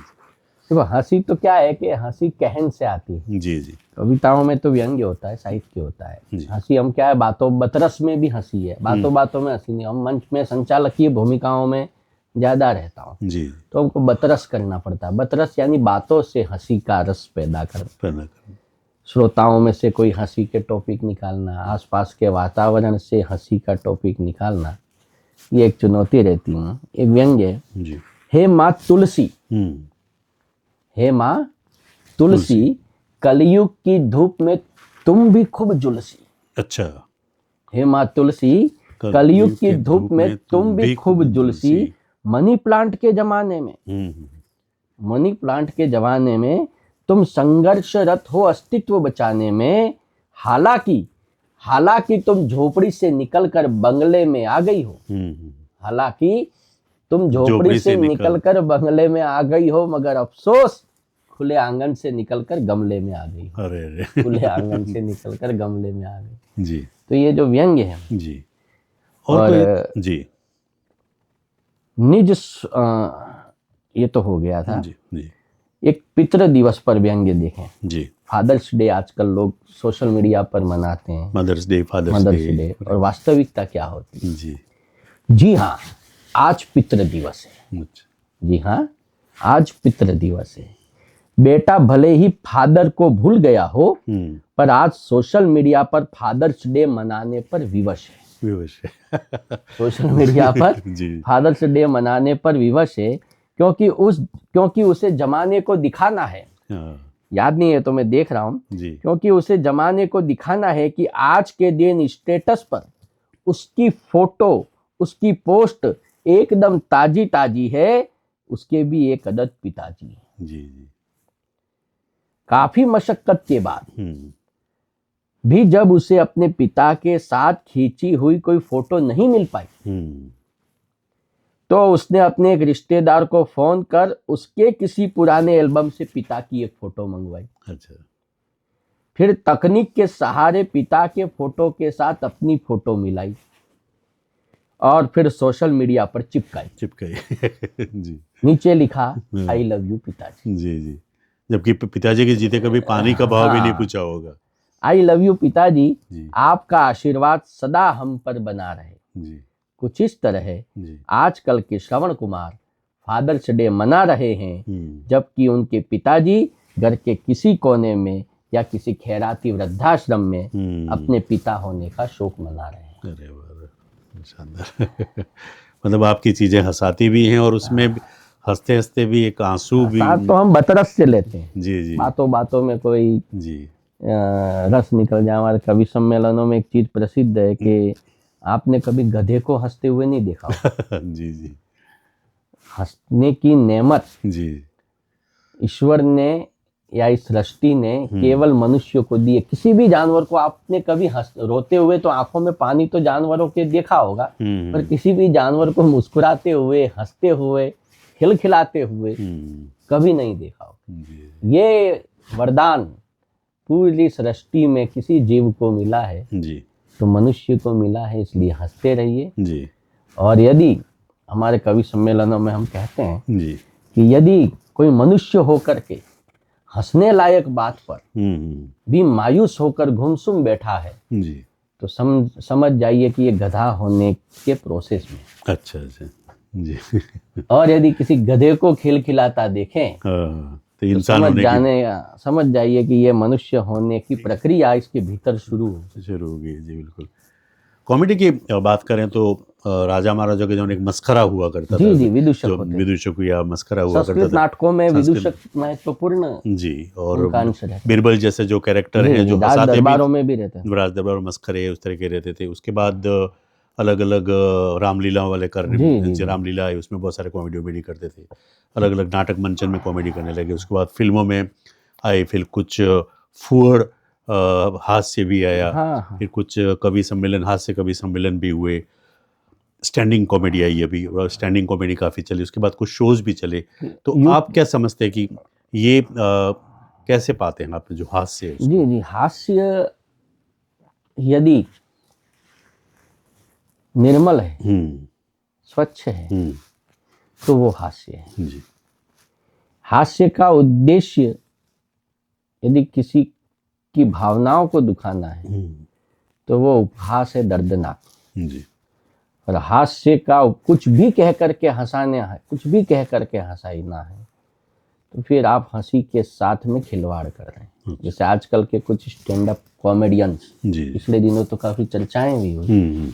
देखो, हंसी तो क्या है कि हंसी कहन से आती है। जी, जी, कविताओं में तो व्यंग्य होता है, साहित्य होता है। हंसी हम क्या है, बातों बतरस में भी हंसी है, बातों बातों में हंसी नहीं। हम मंच में संचालकीय भूमिकाओं में ज्यादा रहता हूँ, जी, तो हमको बतरस करना पड़ता है। बतरस यानी बातों से हंसी का रस पैदा कर, श्रोताओं में से कोई हंसी के टॉपिक निकालना, आसपास के वातावरण से हंसी का टॉपिक निकालना, ये एक चुनौती रहती है। एक व्यंग्य है, हे माँ तुलसी, हे माँ तुलसी, कलयुग की धूप में तुम भी खूब जुलसी। अच्छा। हे माँ तुलसी, कलयुग की धूप में तुम भी खूब जुलसी। मनी प्लांट के जमाने में, मनी प्लांट के जमाने में तुम संघर्षरत हो अस्तित्व बचाने में। हालांकि तुम झोपड़ी से निकलकर बंगले में आ गई हो। हालांकि तुम झोपड़ी से निकलकर बंगले में आ गई हो, मगर अफसोस खुले आंगन से निकलकर गमले में आ गई। अरे खुले आंगन से निकलकर गमले में आ गई। जी। तो ये जो व्यंग्य है जी। और जी, निज ये तो हो गया था। जी, जी। एक पितृ दिवस पर व्यंग्य देखें। जी। फादर्स डे आजकल लोग सोशल मीडिया पर मनाते हैं, मदर्स डे, फादर्स डे। और वास्तविकता क्या होती है? जी, जी हाँ, आज पितृ दिवस है। जी हाँ, आज पितृ दिवस है। बेटा भले ही फादर को भूल गया हो, पर आज सोशल मीडिया पर फादर्स डे मनाने पर विवश है। सोशल मीडिया पर फादर्स डे मनाने पर विवश है, क्योंकि उसे जमाने को दिखाना है। याद नहीं है तो मैं देख रहा हूँ। क्योंकि उसे जमाने को दिखाना है कि आज के दिन स्टेटस पर उसकी फोटो, उसकी पोस्ट एकदम ताजी ताजी है। उसके भी एक अदद पिताजी है। जी, जी। काफी मशक्कत के बाद भी जब उसे अपने पिता के साथ खींची हुई कोई फोटो नहीं मिल पाई, तो उसने अपने एक रिश्तेदार को फोन कर उसके किसी पुराने एल्बम से पिता की एक फोटो मंगवाई। अच्छा। फिर तकनीक के सहारे पिता के फोटो के साथ अपनी फोटो मिलाई और फिर सोशल मीडिया पर चिपकाई। जी। नीचे लिखा, आई लव यू पिताजी। जी, जी। जबकि पिताजी के जीते कभी पानी का भाव भी नहीं पूछा होगा। आई लव यू पिताजी, आपका आशीर्वाद सदा हम पर बना रहे। जी। कुछ इस तरह है आजकल के श्रवण कुमार फादर्स डे मना रहे हैं, जबकि उनके पिताजी घर के किसी कोने में या किसी खैराती वृद्धाश्रम में अपने पिता होने का शोक मना रहे हैं। अरे वाह, शानदार। मतलब आपकी चीजें हंसाती भी हैं और उसमें हंसते हंसते भी एक आंसू भी तो हम बतरस से लेते हैं। जी, जी। बातों बातों में कोई रस निकल जाए। हमारे कवि सम्मेलनों में एक चीज प्रसिद्ध है कि आपने कभी गधे को हंसते हुए नहीं देखा। जी, जी। हंसने की नेमत जी ईश्वर ने या इस सृष्टि ने केवल मनुष्य को दी है। किसी भी जानवर को आपने कभी रोते हुए, तो आंखों में पानी तो जानवरों के देखा होगा, पर किसी भी जानवर को मुस्कुराते हुए, हंसते हुए, खिलखिलाते हुए कभी नहीं देखा होगा। ये वरदान पूरी सृष्टि में किसी जीव को मिला है जी, तो मनुष्य को मिला है। इसलिए हंसते रहिए जी। और यदि हमारे कवि सम्मेलनों में हम कहते हैं जी कि यदि कोई मनुष्य होकर के हंसने लायक बात पर भी मायूस होकर गुमसुम बैठा है जी, तो समझ जाइए कि ये गधा होने के प्रोसेस में। अच्छा जी। और यदि किसी गधे को खिलखिलाता देखें तो इंसान समझ जाइए कि ये मनुष्य होने की प्रक्रिया इसके भीतर शुरू हो गई जी। बिल्कुल। कॉमेडी की बात करें तो राजा महाराजा के जो एक मस्खरा हुआ करता था, जी विदूषक विदूषक या मस्खरा हुआ करता था नाटकों में, विदूषक महत्वपूर्ण जी, और बीरबल जैसे जो कैरेक्टर हैं जो दरबारों में भी रहते हैं, राज दरबार मस्खरे उस तरह के रहते थे। उसके बाद अलग अलग रामलीला वाले करने, रामलीला आई उसमें बहुत सारे कॉमेडी करते थे, अलग अलग नाटक मंचन में कॉमेडी करने लगे। उसके बाद फिल्मों में आए, फिर कुछ फुहड़ हास्य भी आया, फिर कुछ कवि सम्मेलन, हास्य कवि सम्मेलन भी हुए, स्टैंडिंग कॉमेडी आई अभी, और स्टैंडिंग कॉमेडी काफ़ी चली। उसके बाद कुछ शोज भी चले। तो आप क्या समझते हैं कि ये कैसे पाते हैं आप जो हास्य है? जी हास्य यदि निर्मल है, स्वच्छ है, तो वो हास्य है जी। हास्य का उद्देश्य यदि किसी की भावनाओं को दुखाना है तो वो उपहास है, दर्दनाक जी। और हास्य का कुछ भी कह करके हंसाने है, कुछ भी कह करके हंसाना है, तो फिर आप हंसी के साथ में खिलवाड़ कर रहे हैं। जैसे आजकल के कुछ स्टैंड अप कॉमेडियंस, पिछले दिनों तो काफी चर्चाएं भी हुई,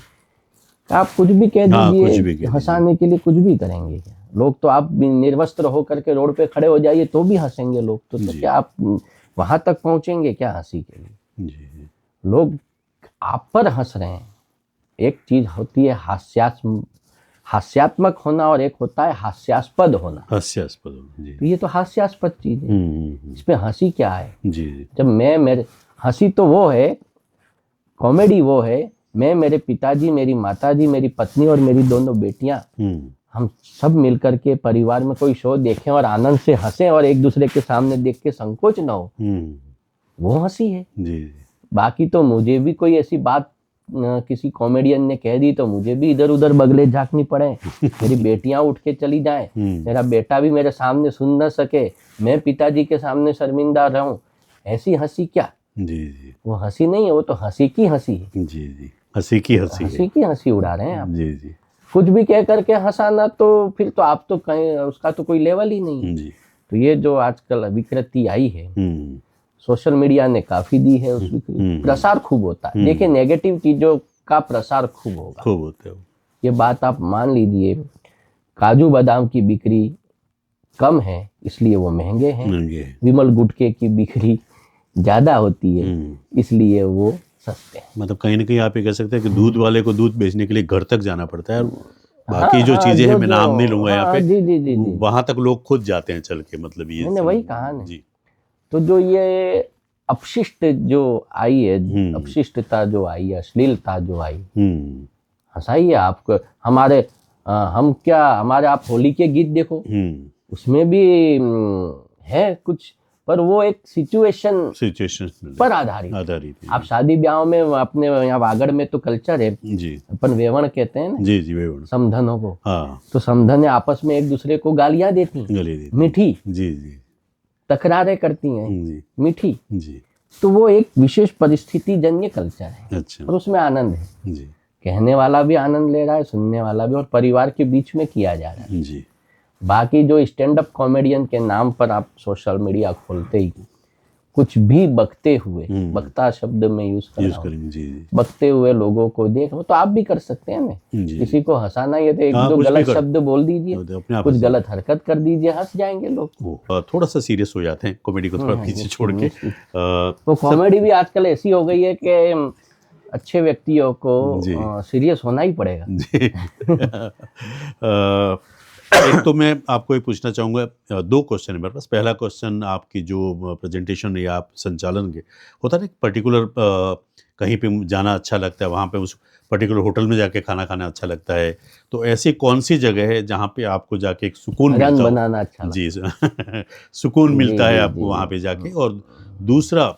आप कुछ भी कह दीजिए, हंसाने के लिए कुछ भी करेंगे क्या लोग? तो आप निर्वस्त्र होकर के रोड पे खड़े हो जाइए तो भी हंसेंगे लोग। तो क्या आप वहां तक पहुंचेंगे क्या हंसी के लिए? लोग आप पर हंस रहे हैं। एक चीज होती है हास्यात्मक होना और एक होता है हास्यास्पद होना। हास्यास्पद जी। ये तो हास्यास्पद चीज है, इसमें हंसी क्या है जी। जब मेरे हंसी तो वो है, कॉमेडी वो है, मैं, मेरे पिताजी, मेरी माताजी, मेरी पत्नी और मेरी दोनों बेटियां, हम सब मिलकर के परिवार में कोई शो देखें और आनंद से हंसें और एक दूसरे के सामने देख के संकोच ना हो, वो हंसी है जी। बाकी तो मुझे भी कोई ऐसी बात किसी कॉमेडियन ने कह दी तो मुझे भी इधर उधर बगले झांकनी पड़े, मेरी बेटियां उठ के चली जाएं, मेरा बेटा भी मेरे सामने सुन न सके, मैं पिताजी के सामने शर्मिंदा रहूं, ऐसी हंसी क्या जी। वो हंसी नहीं है, वो तो हंसी की हंसी है जी। हंसी की हंसी उड़ा रहे हैं आप जी। कुछ भी कह करके हंसाना, तो फिर तो आप तो कहीं उसका तो कोई लेवल ही नहीं जी। तो ये जो आजकल विकृति आई है, सोशल मीडिया ने काफी दी है, उसकी प्रसार खूब होता है। देखिए नेगेटिव चीजों का प्रसार खूब होता है, ये बात आप मान लीजिए। काजू बादाम की बिक्री कम है इसलिए वो महंगे हैं, विमल गुटखे की बिक्री ज्यादा होती है इसलिए वो सस्ते हैं। मतलब कहीं ना कहीं आप ये कह सकते हैं कि दूध वाले को दूध बेचने के लिए घर तक जाना पड़ता है, बाकी जो चीजें हैं मैं नाम नहीं लूंगा यहाँ पे, जी। वहां तक लोग खुद जाते हैं चल के, मतलब ये मैंने वही कहा ना जी। तो जो ये अपशिष्ट जो आई है, अपशिष्टता जो आई है, अश्लीलता जो आई, हंसाइए आपको। हमारे आप होली के गीत देखो, उसमें भी है कुछ, पर वो एक सिचुएशन पर आधारित। आप शादी ब्याह में अपने यहाँ वागड़ में तो कल्चर है जी, अपन वेवण कहते हैं ना जी, वेवण समधनों को। हाँ। तो समधन आपस में एक दूसरे को गालियां देती, मीठी जी, तकरारें करती हैं मीठी जी। तो वो एक विशेष परिस्थिति जन्य कल्चर है। अच्छा। और उसमें आनंद है जी। कहने वाला भी आनंद ले रहा है, सुनने वाला भी, और परिवार के बीच में किया जा रहा है जी। बाकी जो स्टैंड अप कॉमेडियन के नाम पर आप सोशल मीडिया खोलते ही कुछ भी बकते हुए, बकता शब्द में यूज करेंगे जी। बकते हुए लोगों को देख, तो आप भी कर सकते हैं ना, किसी को हंसाना ये तो एक दो गलत शब्द बोल दीजिए, कुछ गलत हरकत कर दीजिए, हंस जाएंगे लोग। थोड़ा सा सीरियस हो जाते हैं, कॉमेडी को थोड़ा पीछे छोड़ के। तो कॉमेडी भी आजकल ऐसी हो गई है कि अच्छे व्यक्तियों को सीरियस होना ही पड़ेगा जी। एक तो मैं आपको ये पूछना चाहूँगा, दो क्वेश्चन है मेरे पास। पहला क्वेश्चन, आपकी जो प्रेजेंटेशन या आप संचालन के होता है ना, पर्टिकुलर कहीं पे जाना अच्छा लगता है, वहाँ पे उस पर्टिकुलर होटल में जाके खाना खाना अच्छा लगता है, तो ऐसी कौन सी जगह है जहाँ पे आपको जाके एक सुकून मिलता बनाना अच्छा जी सुकून मिलता है आपको वहाँ पे जाके? और दूसरा,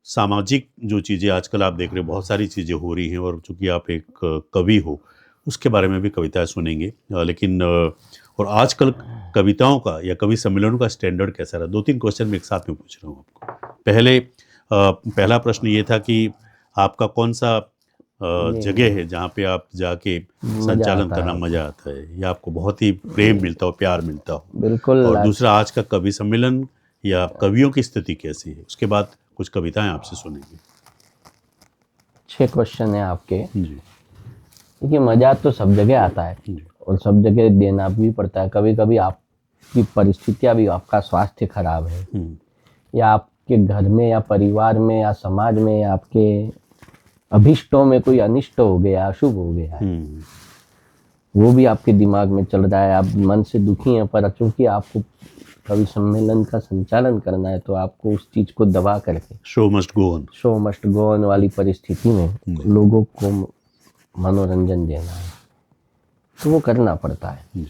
सामाजिक जो चीज़ें आजकल आप देख रहे हो, बहुत सारी चीज़ें हो रही हैं, और चूँकि आप एक कवि हो, उसके बारे में भी कविताएं सुनेंगे, लेकिन और आजकल कविताओं का या कवि सम्मेलनों का स्टैंडर्ड कैसा रहा? 2-3 क्वेश्चन मैं एक साथ में पूछ रहा हूँ आपको। पहला प्रश्न ये था कि आपका कौन सा जगह है जहाँ पे आप जाके संचालन करना मजा आता है, या आपको बहुत ही प्रेम मिलता हो, प्यार मिलता हो? बिल्कुल। और दूसरा, आज का कवि सम्मेलन या कवियों की स्थिति कैसी है? उसके बाद कुछ कविताएं आपसे सुनेंगे। अच्छे क्वेश्चन है आपके। जी। देखिए, मजा तो सब जगह आता है और सब जगह देना भी पड़ता है। कभी कभी आपकी परिस्थितियां भी, आपका स्वास्थ्य खराब है या आपके घर में या परिवार में या समाज में या आपके अभिष्टों में कोई अनिष्ट हो गया, अशुभ हो गया है, वो भी आपके दिमाग में चल रहा है, आप मन से दुखी हैं, पर चूंकि आपको कवि सम्मेलन का संचालन करना है तो आपको उस चीज को दबा करके शो मस्ट गो ऑन वाली परिस्थिति में लोगों को मनोरंजन देना है, तो वो करना पड़ता है।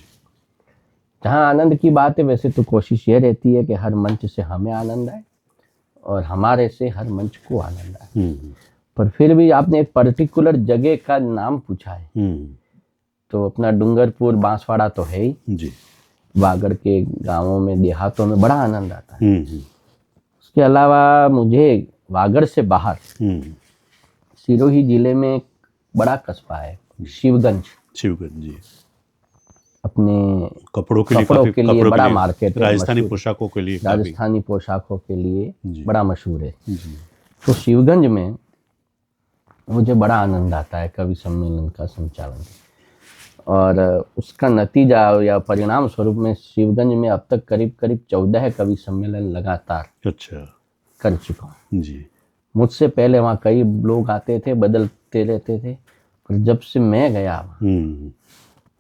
जहाँ आनंद की बात है, वैसे तो कोशिश ये रहती है कि हर मंच से हमें आनंद आए और हमारे से हर मंच को आनंद आए। पर फिर भी आपने एक पर्टिकुलर जगह का नाम पूछा है, तो अपना डूंगरपुर बांसवाड़ा तो है ही जी। वागड़ के गांवों में, देहातों में बड़ा आनंद आता है। उसके अलावा मुझे वागड़ से बाहर सिरोही जिले में एक बड़ा कस्बा है शिवगंज जी। अपने कपड़ों के लिए बड़ा मार्केट है, राजस्थानी पोशाकों के लिए बड़ा मशहूर है। तो शिवगंज में मुझे बड़ा आनंद आता है कवि सम्मेलन का संचालन, और उसका नतीजा या परिणाम स्वरूप में शिवगंज में अब तक करीब 14 कवि सम्मेलन लगातार कर चुका हूँ जी। मुझसे पहले वहाँ कई लोग आते थे, बदलते रहते थे, पर जब से मैं गया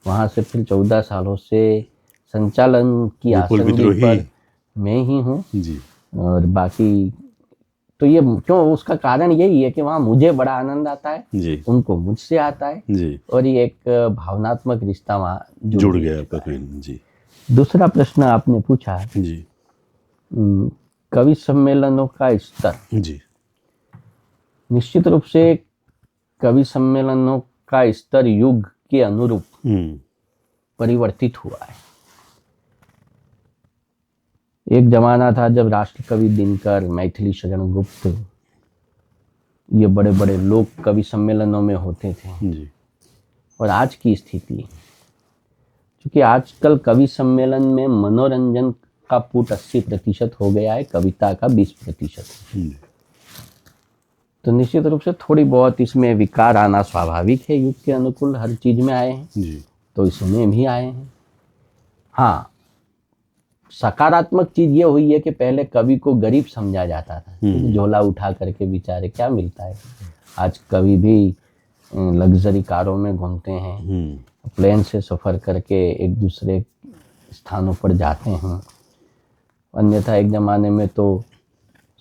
वहाँ से फिर 14 सालों से संचालन की आसंदी पर मैं ही हूँ जी। और बाकी तो ये क्यों, उसका कारण यही है कि वहाँ मुझे बड़ा आनंद आता है जी। उनको मुझसे आता है जी। और ये एक भावनात्मक रिश्ता वहाँ जुड़ गया जी। दूसरा प्रश्न आपने पूछा जी, कवि सम्मेलनों का स्तर जी। निश्चित रूप से कवि सम्मेलनों का स्तर युग के अनुरूप परिवर्तित हुआ है। एक जमाना था जब राष्ट्र कवि दिनकर, मैथिली शरण गुप्त, ये बड़े बड़े लोग कवि सम्मेलनों में होते थे जी। और आज की स्थिति, क्योंकि आजकल कवि सम्मेलन में मनोरंजन का पुट 80% हो गया है, कविता का 20%। तो निश्चित रूप से थोड़ी बहुत इसमें विकार आना स्वाभाविक है, युग के अनुकूल हर चीज में आए हैं जी। तो इसमें भी आए हैं। हाँ, सकारात्मक चीज ये हुई है कि पहले कवि को गरीब समझा जाता था, झोला उठा करके बेचारे क्या मिलता है। आज कवि भी लग्जरी कारों में घूमते हैं, प्लेन से सफर करके एक दूसरे स्थानों पर जाते हैं। अन्यथा एक जमाने में तो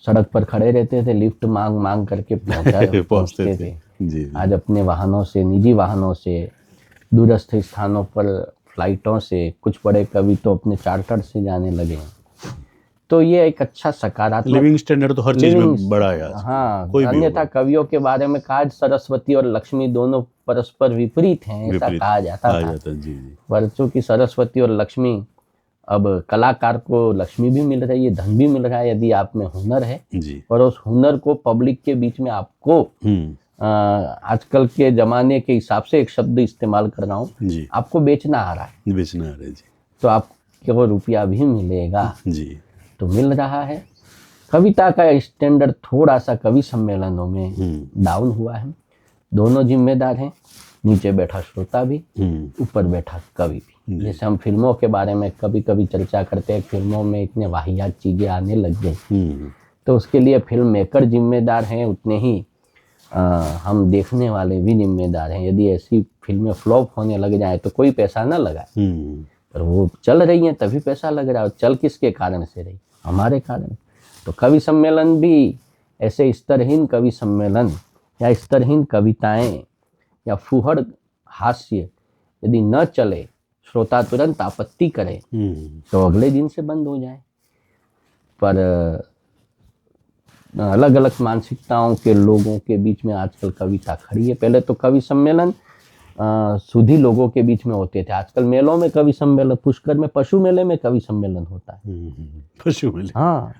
सड़क पर खड़े रहते थे, लिफ्ट मांग मांग करके पहुंचते थे जी। आज अपने वाहनों से, निजी वाहनों से, दूरस्थ स्थानों पर फ्लाइटों से, कुछ बड़े कवि तो अपने चार्टर से जाने लगे हैं। तो ये एक अच्छा सकारात्मक लिविंग स्टैंडर्ड तो हर चीज में बड़ा है। हाँ, अन्यथा कवियों के बारे में कहा सरस्वती और लक्ष्मी दोनों परस्पर विपरीत हैं, ऐसा कहा जाता था जी। पर चूंकि सरस्वती और लक्ष्मी, अब कलाकार को लक्ष्मी भी मिल रही है, धन भी मिल रहा है यदि आप में हुनर है जी। और उस हुनर को पब्लिक के बीच में आपको आजकल के जमाने के हिसाब से एक शब्द इस्तेमाल कर रहा हूँ, आपको बेचना आ रहा है जी। तो आपको रुपया भी मिलेगा जी। तो मिल रहा है। कविता का स्टैंडर्ड थोड़ा सा कवि सम्मेलनों में डाउन हुआ है। दोनों जिम्मेदार हैं, नीचे बैठा श्रोता भी, ऊपर बैठा कवि भी। जैसे हम फिल्मों के बारे में कभी कभी चर्चा करते हैं, फिल्मों में इतने वाहियात चीजें आने लग गई, तो उसके लिए फिल्म मेकर जिम्मेदार हैं, उतने ही हम देखने वाले भी जिम्मेदार हैं। यदि ऐसी फिल्में फ्लॉप होने लग जाए तो कोई पैसा ना लगाए, पर वो चल रही हैं तभी पैसा लग रहा है। चल किसके कारण से रही? हमारे कारण। तो कवि सम्मेलन भी ऐसे स्तरहीन कवि सम्मेलन या स्तरहीन कविताएं या फुहड़ हास्य यदि न चले, श्रोता तुरंत आपत्ति करे तो अगले दिन से बंद हो जाए। पर अलग अलग मानसिकताओं के लोगों के बीच में आजकल कविता खड़ी है। पहले तो कवि सम्मेलन सुधी लोगों के बीच में होते थे, आजकल मेलों में कवि सम्मेलन, पुष्कर में, पशु मेले में कवि सम्मेलन होता है। पशु मेले, हाँ,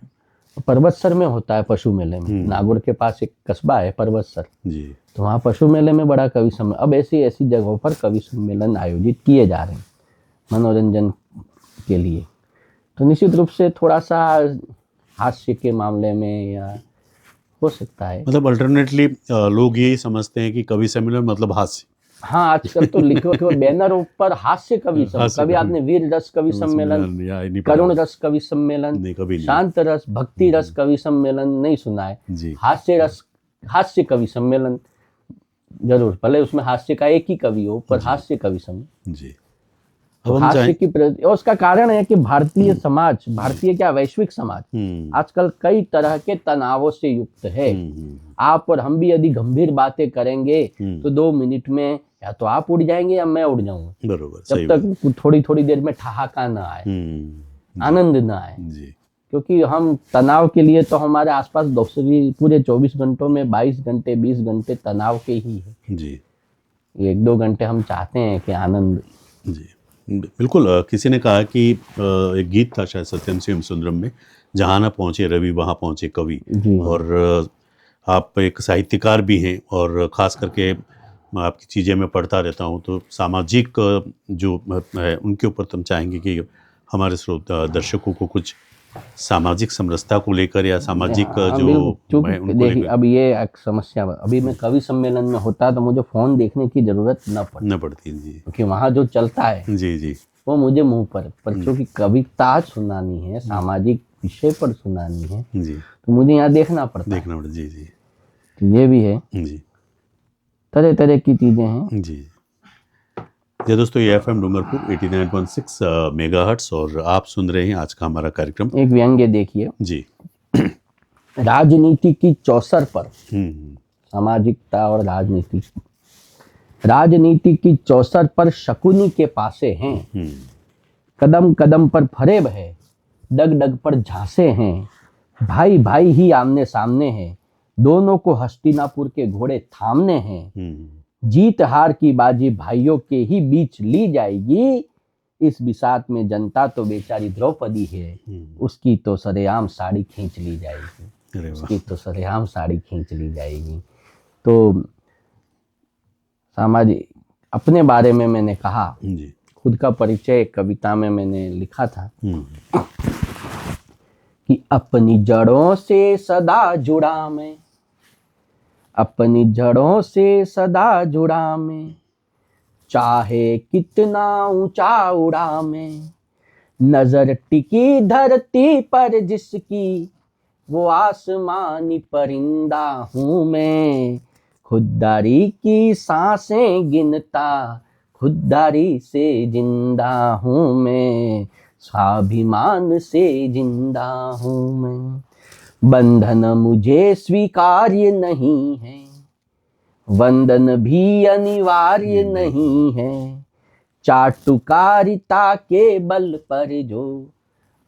पर्वतसर में होता है पशु मेले में। नागौर के पास एक कस्बा है पर्वतसर जी, तो वहाँ पशु मेले में बड़ा कवि सम्मेलन। अब ऐसी ऐसी जगहों पर कवि सम्मेलन आयोजित किए जा रहे हैं मनोरंजन के लिए। तो निश्चित रूप से थोड़ा सा हास्य के मामले में या हो सकता है। मतलब अल्टरनेटली लोग यही समझते हैं कि कवि सम्मेलन मतलब हास्य। हाँ, आजकल तो लिखो बैनरों पर हास्य कवि सम्मेलन, कभी आपने वीर रस कवि सम्मेलन, करुण रस कवि सम्मेलन, शांत रस भक्ति रस कवि सम्मेलन नहीं सुना है। हास्य कवि सम्मेलन जरूर, भले उसमें हास्य का एक ही कवि हो, पर हास्य कवि सम्मेलन जी। तो हास्य की और उसका कारण है कि भारतीय समाज, भारतीय क्या वैश्विक समाज आजकल कई तरह के तनावों से युक्त है। आप और हम भी यदि गंभीर बातें करेंगे तो 2 मिनट में या तो आप उड़ जाएंगे या मैं उड़ जाऊंगा, बरोबर, जब तक थोड़ी थोड़ी देर में ठहाका ना आए, आनंद ना आए जी। क्योंकि हम तनाव के लिए तो हमारे आसपास पूरे 24 घंटों में 22 घंटे 20 घंटे तनाव के ही है जी। 1-2 घंटे हम चाहते हैं कि आनंद जी। बिल्कुल, किसी ने कहा कि एक गीत था शायद सत्यम शिवम सुंदरम में, जहाँ ना पहुँचे रवि वहाँ पहुँचे कवि। और आप एक साहित्यकार भी हैं और ख़ास करके मैं आपकी चीज़ें मैं पढ़ता रहता हूँ, तो सामाजिक जो है उनके ऊपर तुम चाहेंगे कि हमारे श्रोता दर्शकों को कुछ सामाजिक समरसता को लेकर या सामाजिक जो है उनको लेकर। अब ये एक समस्या, अभी मैं कवि सम्मेलन में होता तो मुझे फोन देखने की जरूरत न पड़ती जी, क्योंकि वहाँ जो चलता है जी जी वो मुझे मुंह पर क्योंकि कविता सुनानी है, सामाजिक विषय पर सुनानी है जी, तो मुझे यहाँ देखना पड़ता जी जी। तो ये भी है जी, तरह तरह की चीजें हैं जी। जी दोस्तों, ये FM डूंगरपुर 89.6 मेगाहर्ट्ज और आप सुन रहे हैं आज का हमारा कार्यक्रम। एक व्यंग्य देखिए जी। राजनीति की चौसर पर, सामाजिकता और राजनीति की चौसर पर शकुनी के पासे हैं, कदम कदम पर फरेब है, डग डग पर झांसे हैं, भाई भाई ही आमने सामने हैं, दोनों को हस्तिनापुर के घोड़े थामने हैं, जीत हार की बाजी भाइयों के ही बीच ली जाएगी, इस बिसात में जनता तो बेचारी द्रौपदी है, उसकी तो सरेआम साड़ी खींच ली जाएगी, उसकी तो सरेआम साड़ी खींच ली जाएगी। तो सामाजिक अपने बारे में मैंने कहा, खुद का परिचय कविता में मैंने लिखा था कि अपनी जड़ों से सदा जुड़ा मैं, अपनी जड़ों से सदा जुड़ा मैं, चाहे कितना ऊंचा उड़ा मैं, नजर टिकी धरती पर जिसकी, वो आसमानी परिंदा हूँ मैं, खुददारी की सांसें गिनता, खुददारी से जिंदा हूँ मैं, स्वाभिमान से जिंदा हूँ मैं, बंधन मुझे स्वीकार्य नहीं है, वंदन भी अनिवार्य नहीं है, चाटुकारिता के बल पर जो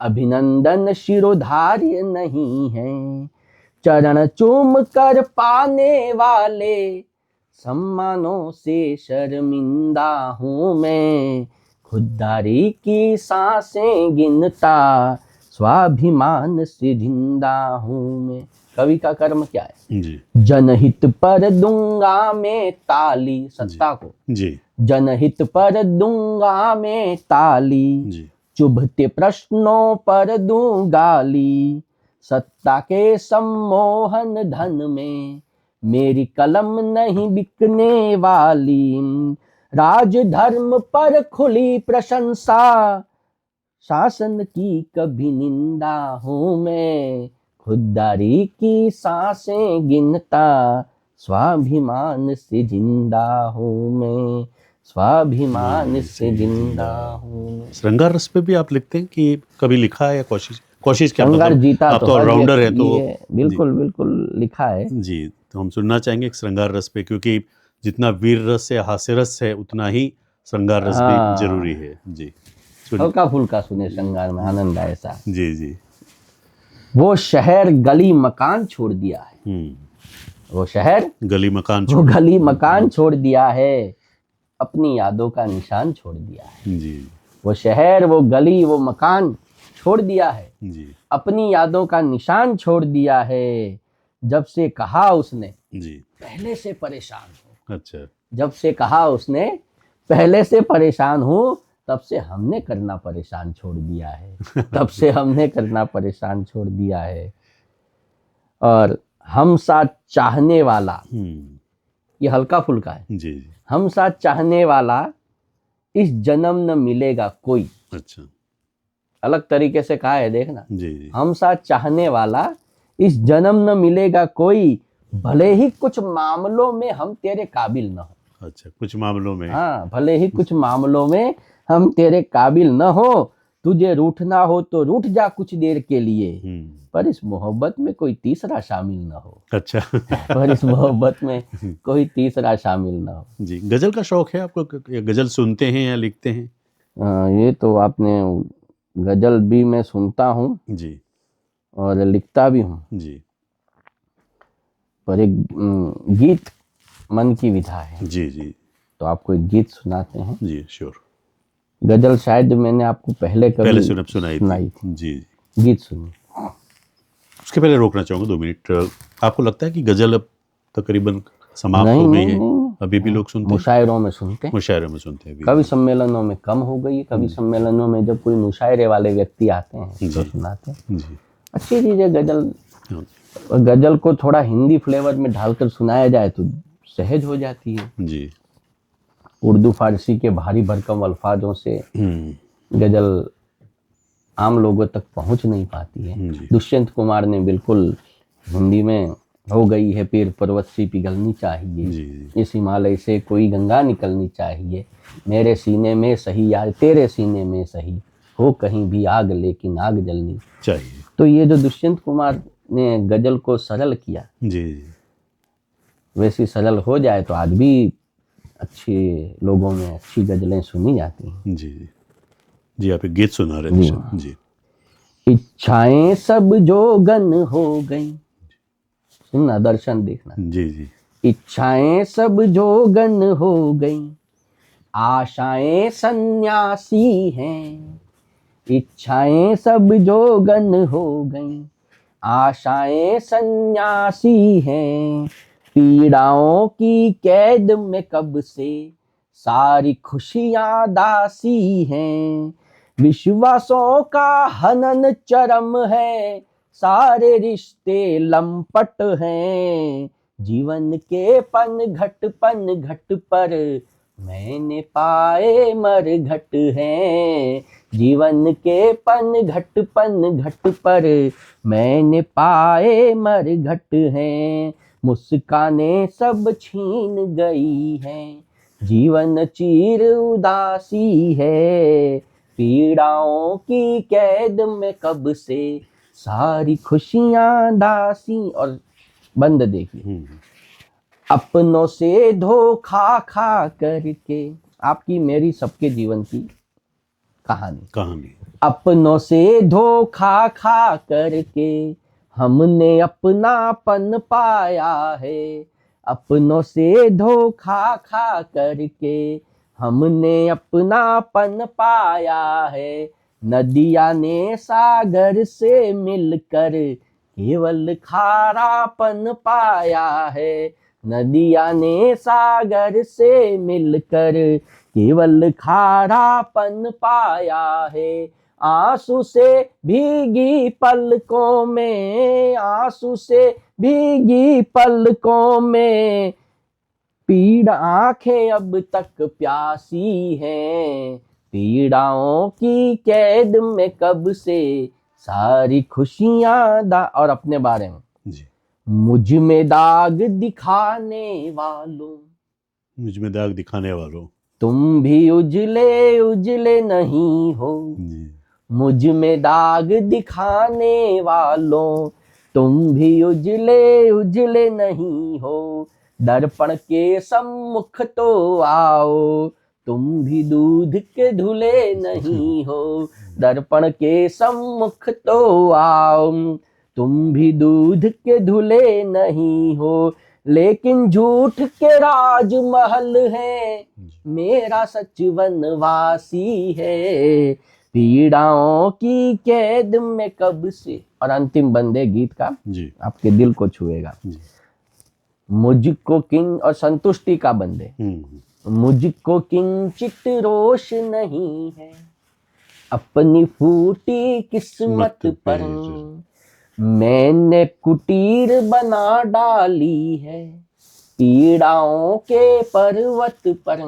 अभिनंदन शिरोधार्य नहीं है, चरण चूम कर पाने वाले सम्मानों से शर्मिंदा हूँ मैं, खुददारी की सांसें गिनता, स्वाभिमान से जिंदा हूँ मैं। कवि का कर्म क्या है जी? जनहित पर दूंगा मैं ताली, सत्ता को जी, जनहित पर दूंगा मैं ताली जी, चुभते प्रश्नों पर दूं गाली, सत्ता के सम्मोहन धन में मेरी कलम नहीं बिकने वाली, राज धर्म पर खुली प्रशंसा, शासन की कभी निंदा हूँ मैं, खुददारी की सांसें गिनता, स्वाभिमान से जिंदा हूँ मैं, स्वाभिमान से जिंदा हूँ। श्रृंगार रस पे भी आप लिखते हैं कि कभी लिखा है या कोशिश क्या? श्रृंगार जीता आप तो ऑलराउंडर है, तो बिल्कुल बिल्कुल लिखा है जी। तो हम सुनना चाहेंगे श्रृंगार रस पे, क्योंकि जितना वीर रस है, हास्य रस है, उतना ही श्रृंगार रस भी जरूरी है जी। हल्का फुल्का सुने श्रृंगार में आनंद आए ऐसा जी जी। वो शहर गली मकान छोड़ दिया है, वो शहर गली मकान छोड़ दिया है, अपनी यादों का निशान छोड़ दिया है जी। वो शहर, वो गली, वो मकान छोड़ दिया है जी, अपनी यादों का निशान छोड़ दिया है, जब से कहा उसने जी पहले से परेशान हो। अच्छा, जब से कहा उसने पहले से परेशान हो, तब से हमने करना परेशान छोड़ दिया है, तब से हमने करना परेशान छोड़ दिया है। और हम सा चाहने वाला, ये हल्का फुल्का है। जी जी। हम सा चाहने वाला इस जन्म न मिलेगा कोई। अच्छा, अलग तरीके से कहा है, देखना। जी जी। हम सा चाहने वाला इस जन्म न मिलेगा कोई, भले ही कुछ मामलों में हम तेरे काबिल न हो। अच्छा, कुछ मामलों में। हाँ, भले ही कुछ मामलों में हम तेरे काबिल न हो, तुझे रूठना हो तो रूठ जा कुछ देर के लिए, पर इस मोहब्बत में कोई तीसरा शामिल न हो। अच्छा। पर इस मोहब्बत में कोई तीसरा शामिल न हो। जी, गजल का शौक है आपको? गजल सुनते हैं या लिखते हैं? ये तो आपने, गजल भी मैं सुनता हूँ जी और लिखता भी हूँ, जी पर एक गीत मन की विधा है। जी जी। तो आपको एक गीत सुनाते हैं। जी श्योर। गजल शायद मैंने आपको पहले कभी सुनाई थी। जी। गीत सुनी। उसके पहले रोकना चाहूँगा 2 मिनट। आपको लगता है कि गजल अब तकरीबन समाप्त हो गई है? अभी भी लोग सुनते हैं? मुशायरों में सुनते हैं। मुशायरों में सुनते हैं। कवि सम्मेलनों में कम हो गई है, कवि सम्मेलनों में जब कोई मुशायरे वाले व्यक्ति आते हैं तो सुनाते हैं। जी। अच्छी चीज है गजल। गजल को थोड़ा हिंदी फ्लेवर में ढालकर सुनाया जाए तो सहज हो जाती है। जी। उर्दू फारसी के भारी भरकम अल्फाजों से गजल आम लोगों तक पहुंच नहीं पाती है। दुष्यंत कुमार ने बिल्कुल हिंदी में, हो गई है पीर पर्वत सी पिघलनी चाहिए, इस हिमालय से कोई गंगा निकलनी चाहिए, मेरे सीने में सही या तेरे सीने में सही, हो कहीं भी आग लेकिन आग जलनी चाहिए। तो ये जो दुष्यंत कुमार ने गजल को सरल किया, जी, वैसी सरल हो जाए तो आज भी अच्छे लोगों में अच्छी गजलें सुनी जाती हैं। जी जी। आप एक गीत सुना रहे थे। जी। इच्छाएं सब जोगन हो गई, सुनना, दर्शन देखना। जी जी। इच्छाएं सब जोगन हो गई, आशाएं सन्यासी हैं। इच्छाएं सब जोगन हो गई, आशाएं सन्यासी हैं। पीड़ाओं की कैद में कब से सारी खुशियां दासी हैं। विश्वासों का हनन चरम है, सारे रिश्ते लंपट हैं। जीवन के पन घट पर मैंने पाए मरघट हैं। जीवन के पन घट पर मैंने पाए मरघट हैं। मुस्कानें सब छीन गई हैं, जीवन चीर उदासी है। पीड़ाओं की कैद में कब से सारी खुशियां दासी। और बंद देखिए, अपनों से धोखा खा करके, आपकी मेरी सबके जीवन की कहानी। अपनों से धोखा खा करके हमने अपनापन पाया है। अपनों से धोखा खा करके हमने अपनापन पाया है। नदिया ने सागर से मिलकर केवल खारापन पाया है। नदिया ने सागर से मिलकर केवल खारापन पाया है। आंसू से भीगी पलकों में, आंसू से भीगी पलकों में पीड़ आंखें अब तक प्यासी हैं। पीड़ाओं की कैद में कब से सारी खुशियां और अपने बारे में जी। मुझ में दाग दिखाने वालों, मुझ में दाग दिखाने वालों, तुम भी उजले उजले नहीं हो। मुझ में दाग दिखाने वालों, तुम भी उजले उजले नहीं हो। दर्पण के सम्मुख तो आओ, तुम भी दूध के धुले नहीं हो। दर्पण के सम्मुख तो आओ, तुम भी दूध के धुले नहीं हो। लेकिन झूठ के राजमहल है, मेरा सच वनवासी है। पीड़ाओं की कैद में कब से। और अंतिम बंदे गीत का जी, आपके दिल को छुएगा। मुझको किंग, और संतुष्टि का बंदे, मुझको किंचित रोष नहीं है अपनी फूटी किस्मत पर। मैंने कुटीर बना डाली है पीड़ाओं के पर्वत पर,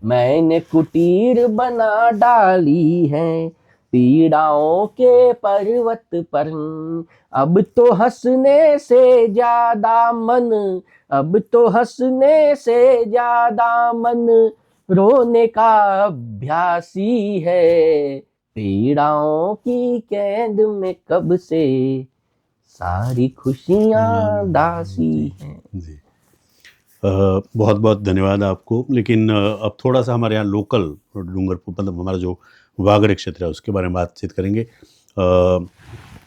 मैंने कुटीर बना डाली है पीड़ाओं के पर्वत पर। अब तो हंसने से ज्यादा मन, अब तो हंसने से ज्यादा मन रोने का अभ्यासी है। पीड़ाओं की कैद में कब से सारी खुशियां दासी हैं। जी, बहुत बहुत धन्यवाद आपको। लेकिन अब थोड़ा सा हमारे यहाँ लोकल डूंगरपुर, मतलब हमारा जो वागड़ क्षेत्र है उसके बारे में बातचीत करेंगे।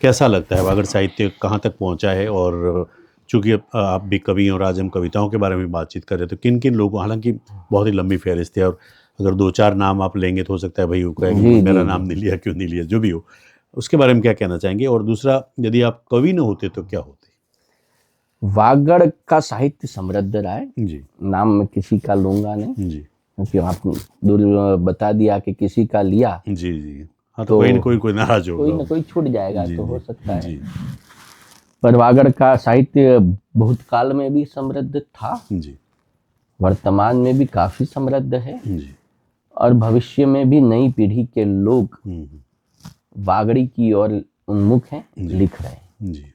कैसा लगता है वागड़ साहित्य कहाँ तक पहुँचा है, और चूँकि आप भी कवि और आज हम कविताओं के बारे में बातचीत कर रहे थे, किन किन लोगों, हालांकि बहुत ही लंबी फहरिस्त है और अगर 2-4 नाम आप लेंगे तो हो सकता है भाई वो कहेंगे मेरा नाम नहीं लिया, क्यों नहीं लिया, जो भी हो, उसके बारे में क्या कहना चाहेंगे। और दूसरा, यदि आप कवि न होते तो क्या होते? वागड़ का साहित्य समृद्ध रहा है जी, नाम मैं किसी का लूंगा नहीं जी, क्योंकि आपने बता दिया कि किसी का लिया जी, जी, हाँ, तो कोई नाराज होगा, कोई ना कोई छूट जाएगा, तो हो सकता है। जी, पर वागड़ का साहित्य भूतकाल में भी समृद्ध था, जी, वर्तमान में भी काफी समृद्ध है, जी, और भविष्य में भी नई पीढ़ी के लोग वागड़ी की ओर उन्मुख हैं, लिख रहे हैं। जी,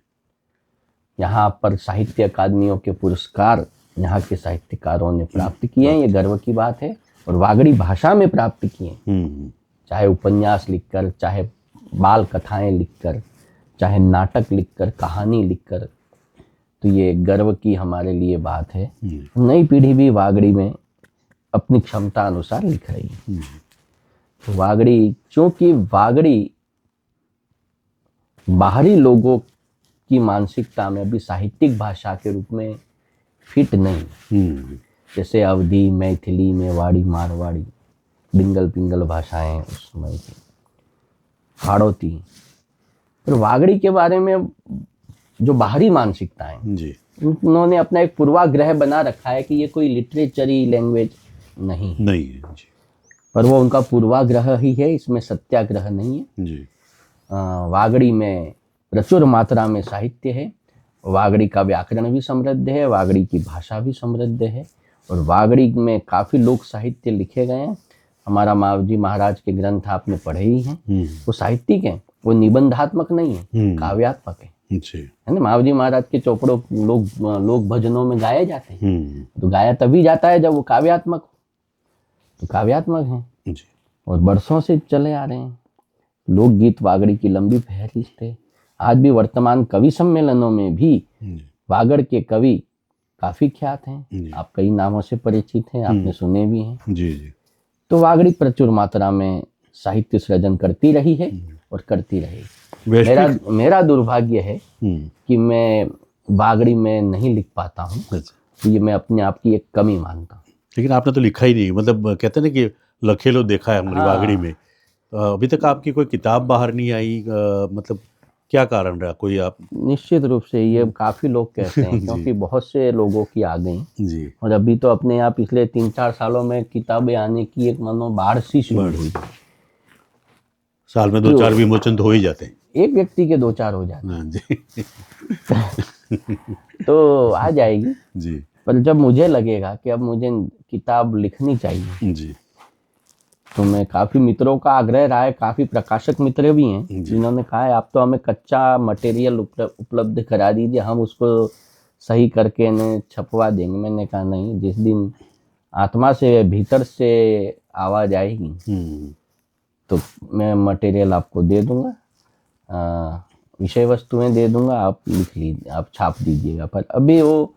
यहाँ पर साहित्य अकादमियों के पुरस्कार यहाँ के साहित्यकारों ने प्राप्त किए हैं, ये गर्व की बात है, और वागड़ी भाषा में प्राप्त किए हैं, चाहे उपन्यास लिखकर, चाहे बाल कथाएं लिखकर, चाहे नाटक लिखकर, कहानी लिखकर। तो ये गर्व की हमारे लिए बात है। नई पीढ़ी भी वागड़ी में अपनी क्षमता अनुसार लिख रही है। तो वागड़ी, चूंकि वागड़ी बाहरी लोगों की मानसिकता में भी साहित्यिक भाषा के रूप में फिट नहीं, जैसे अवधी, मैथिली, मेवाड़ी, मारवाड़ी, बिंगल पिंगल भाषाएं उस समय की, हाड़ौती। पर वागड़ी के बारे में जो बाहरी मानसिकताएं, उन्होंने अपना एक पूर्वाग्रह बना रखा है कि ये कोई लिटरेचरी लैंग्वेज नहीं है, पर वो उनका पूर्वाग्रह ही है, इसमें सत्याग्रह नहीं है। वागड़ी में प्रचुर मात्रा में साहित्य है, वागड़ी का व्याकरण भी समृद्ध है, वागड़ी की भाषा भी समृद्ध है, और वागड़ी में काफ़ी लोक साहित्य लिखे गए हैं। हमारा मावजी महाराज के ग्रंथ आपने पढ़े ही हैं, वो साहित्यिक हैं, वो निबंधात्मक नहीं है, काव्यात्मक है ना। मावजी महाराज के चौपड़ों लोक भजनों में गाए जाते हैं, तो गाया तभी जाता है जब वो काव्यात्मक हो, तो काव्यात्मक है, और बरसों से चले आ रहे हैं। लोकगीत वागड़ी की लंबी फहरिस्त है। आज भी वर्तमान कवि सम्मेलनों में भी वागड़ के कवि काफी ख्यात हैं, आप कई नामों से परिचित हैं, आपने सुने भी हैं। जी। तो वागड़ी प्रचुर मात्रा में साहित्य सृजन करती रही है और करती रहेगी। मेरा दुर्भाग्य है कि मैं वागड़ी में नहीं लिख पाता हूँ, तो ये मैं अपने आप की एक कमी मानता हूँ। लेकिन आपने तो लिखा ही नहीं, मतलब कहते हैं ना कि लखेलो देखा है हमारी वागड़ी में। अभी तक आपकी कोई किताब बाहर नहीं आई, मतलब क्या कारण रहा? कोई आप? निश्चित रूप से ये काफी लोग कहते हैं क्योंकि बहुत से लोगों की आ गई जी, और अभी तो अपने यहाँ पिछले 3-4 सालों में किताबें आने की एक मनोबाढ़ सी शुरू हुई। साल में 2-4 विमोचन तो हो ही जाते हैं, एक व्यक्ति के 2-4 हो जाते हैं जी। तो आ जाएगी जी, पर जब मुझे लगेगा कि अब मुझे किताब लिखनी चाहिए जी, तो मैं काफ़ी मित्रों का आग्रह रहा है, काफ़ी प्रकाशक मित्र भी हैं जिन्होंने कहा है आप तो हमें कच्चा मटेरियल उपलब्ध करा दीजिए, हम उसको सही करके न छपवा देंगे। मैंने कहा नहीं, जिस दिन आत्मा से भीतर से आवाज़ आएगी तो मैं मटेरियल आपको दे दूंगा, विषय वस्तुएं दे दूंगा, आप लिख लीजिए, आप छाप दीजिएगा। पर अभी वो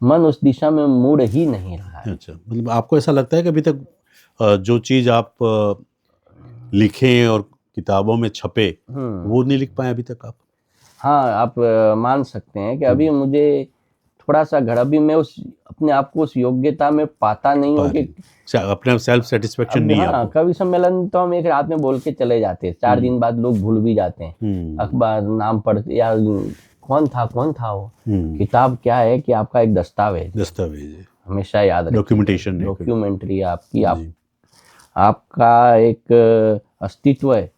मन उस दिशा में मुड़ ही नहीं रहा है। अच्छा, मतलब आपको ऐसा लगता है कि अभी तक जो चीज़ आप लिखें और किताबों में छपे वो नहीं लिख पाए अभी तक आप? हाँ, आप मान सकते हैं कि अभी मुझे थोड़ा सा घर, अभी मैं उस अपने आप को उस योग्यता में पाता नहीं हूँ कि अपने सेल्फ सेटिस्फेक्शन नहीं है। हाँ, कवि सम्मेलन तो हम एक रात में बोल के चले जाते हैं, 4 दिन बाद लोग भूल भी जाते हैं। अखबार नाम पढ़ते, या कौन था वो, किताब क्या है कि आपका एक दस्तावेज हमेशा याद रखें, डॉक्यूमेंट्री आपकी, आपका एक अस्तित्व है,